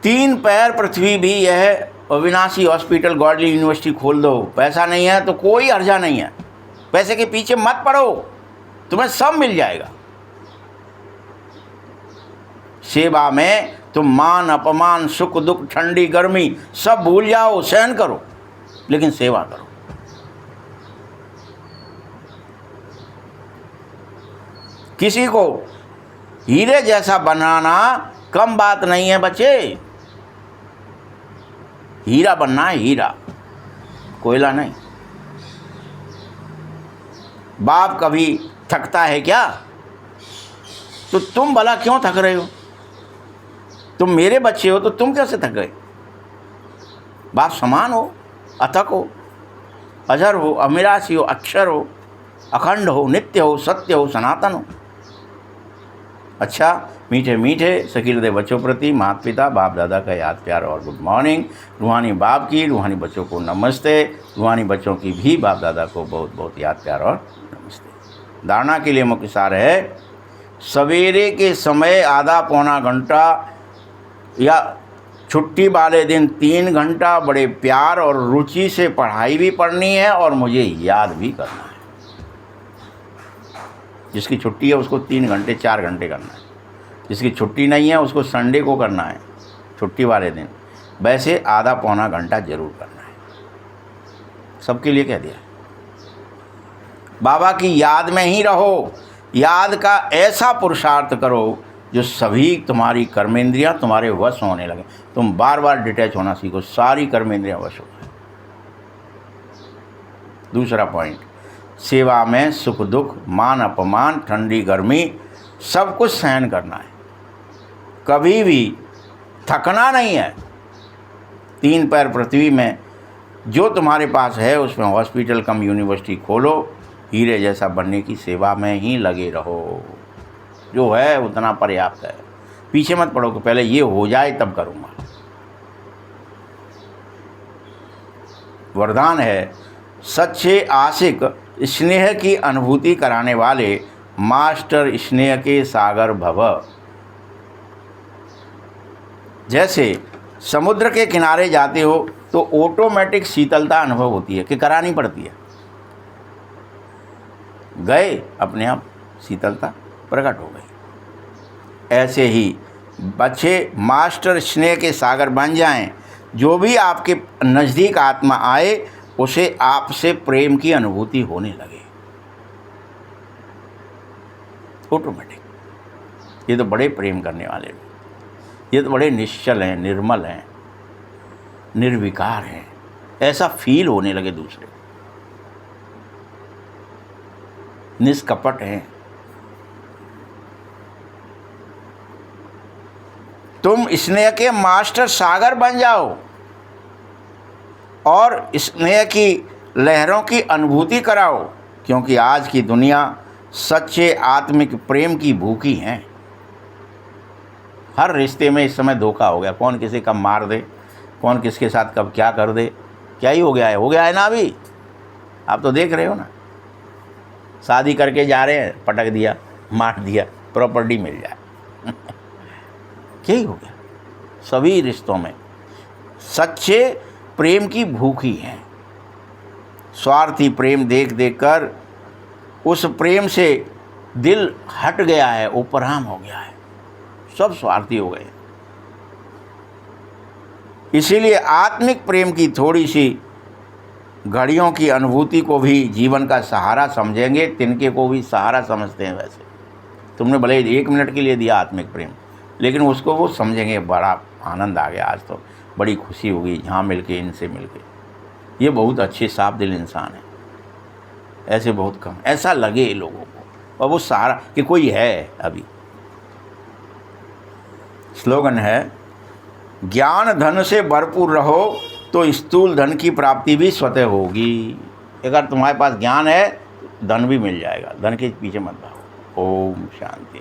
तीन पैर पृथ्वी भी यह अविनाशी हॉस्पिटल गॉडली यूनिवर्सिटी खोल दो, पैसा नहीं है तो कोई हर्जा नहीं है, पैसे के पीछे मत पड़ो, तुम्हें सब मिल जाएगा। सेवा में तुम मान अपमान सुख दुख ठंडी गर्मी सब भूल जाओ, सहन करो, लेकिन सेवा करो। किसी को हीरे जैसा बनाना कम बात नहीं है बच्चे। हीरा बनना है, हीरा, कोयला नहीं। बाप कभी थकता है क्या? तो तुम भला क्यों थक रहे हो? तुम मेरे बच्चे हो तो तुम कैसे थक गए? बाप समान हो, अथक हो, अजर हो, अविनाशी हो, अक्षर हो, अखंड हो, नित्य हो, सत्य हो, सनातन हो। अच्छा, मीठे मीठे सकीलदे बच्चों प्रति माता पिता बाप दादा का याद प्यार और गुड मॉर्निंग। रूहानी बाप की, रूहानी बच्चों को नमस्ते, रूहानी बच्चों की भी बाप दादा को बहुत बहुत याद प्यार और नमस्ते। धारणा के लिए मुख्य सार है, सवेरे के समय आधा पौना घंटा या छुट्टी वाले दिन 3 घंटा बड़े प्यार और रुचि से पढ़ाई भी पढ़नी है और मुझे याद भी करना है। जिसकी छुट्टी है उसको 3 घंटे 4 घंटे करना है, जिसकी छुट्टी नहीं है उसको संडे को करना है, छुट्टी वाले दिन वैसे आधा पौना घंटा जरूर करना है। सबके लिए कह दिया। बाबा की याद में ही रहो, याद का ऐसा पुरुषार्थ करो जो सभी तुम्हारी कर्मेंद्रियां तुम्हारे वश होने लगे। तुम बार बार डिटैच होना सीखो, सारी कर्मेंद्रियां वश हो जाए। दूसरा पॉइंट, सेवा में सुख दुख मान अपमान ठंडी गर्मी सब कुछ सहन करना है, कभी भी थकना नहीं है। 3 पैर पृथ्वी में जो तुम्हारे पास है उसमें हॉस्पिटल कम यूनिवर्सिटी खोलो, हीरे जैसा बनने की सेवा में ही लगे रहो। जो है उतना पर्याप्त है, पीछे मत पड़ो कि पहले ये हो जाए तब करूँगा। वरदान है, सच्चे आशिक स्नेह की अनुभूति कराने वाले मास्टर स्नेह के सागर भव। जैसे समुद्र के किनारे जाते हो तो ऑटोमेटिक शीतलता अनुभव होती है कि करानी पड़ती है, गए अपने आप शीतलता प्रकट हो गई। ऐसे ही बच्चे मास्टर स्नेह के सागर बन जाएं, जो भी आपके नज़दीक आत्मा आए उसे आपसे प्रेम की अनुभूति होने लगे ऑटोमेटिक। ये तो बड़े प्रेम करने वाले लोग, ये तो बड़े निश्चल हैं, निर्मल हैं, निर्विकार हैं, ऐसा फील होने लगे दूसरे, निष्कपट हैं। तुम स्नेह के मास्टर सागर बन जाओ और स्नेह की लहरों की अनुभूति कराओ, क्योंकि आज की दुनिया सच्चे आत्मिक प्रेम की भूखी है। हर रिश्ते में इस समय धोखा हो गया, कौन किसी कब मार दे, कौन किसके साथ कब क्या कर दे, क्या ही हो गया है ना। अभी आप तो देख रहे हो ना, शादी करके जा रहे हैं, पटक दिया, मार दिया, प्रॉपर्टी मिल जाए क्या ही हो गया। सभी रिश्तों में सच्चे प्रेम की भूखी है। स्वार्थी प्रेम देख देख कर उस प्रेम से दिल हट गया है, उपराम हो गया है, सब स्वार्थी हो गए। इसीलिए आत्मिक प्रेम की थोड़ी सी घड़ियों की अनुभूति को भी जीवन का सहारा समझेंगे। तिनके को भी सहारा समझते हैं। वैसे तुमने भले 1 मिनट के लिए दिया आत्मिक प्रेम, लेकिन उसको वो समझेंगे। बड़ा आनंद आ गया, आज तो बड़ी खुशी होगी यहाँ मिलके, इनसे मिलके। ये बहुत अच्छे साफ दिल इंसान है, ऐसे बहुत कम, ऐसा लगे लोगों को, और वो सहारा कि कोई है। अभी स्लोगन है, ज्ञान धन से भरपूर रहो तो स्थूल धन की प्राप्ति भी स्वतः होगी। अगर तुम्हारे पास ज्ञान है, धन भी मिल जाएगा। धन के पीछे मत भागो। ओम शांति।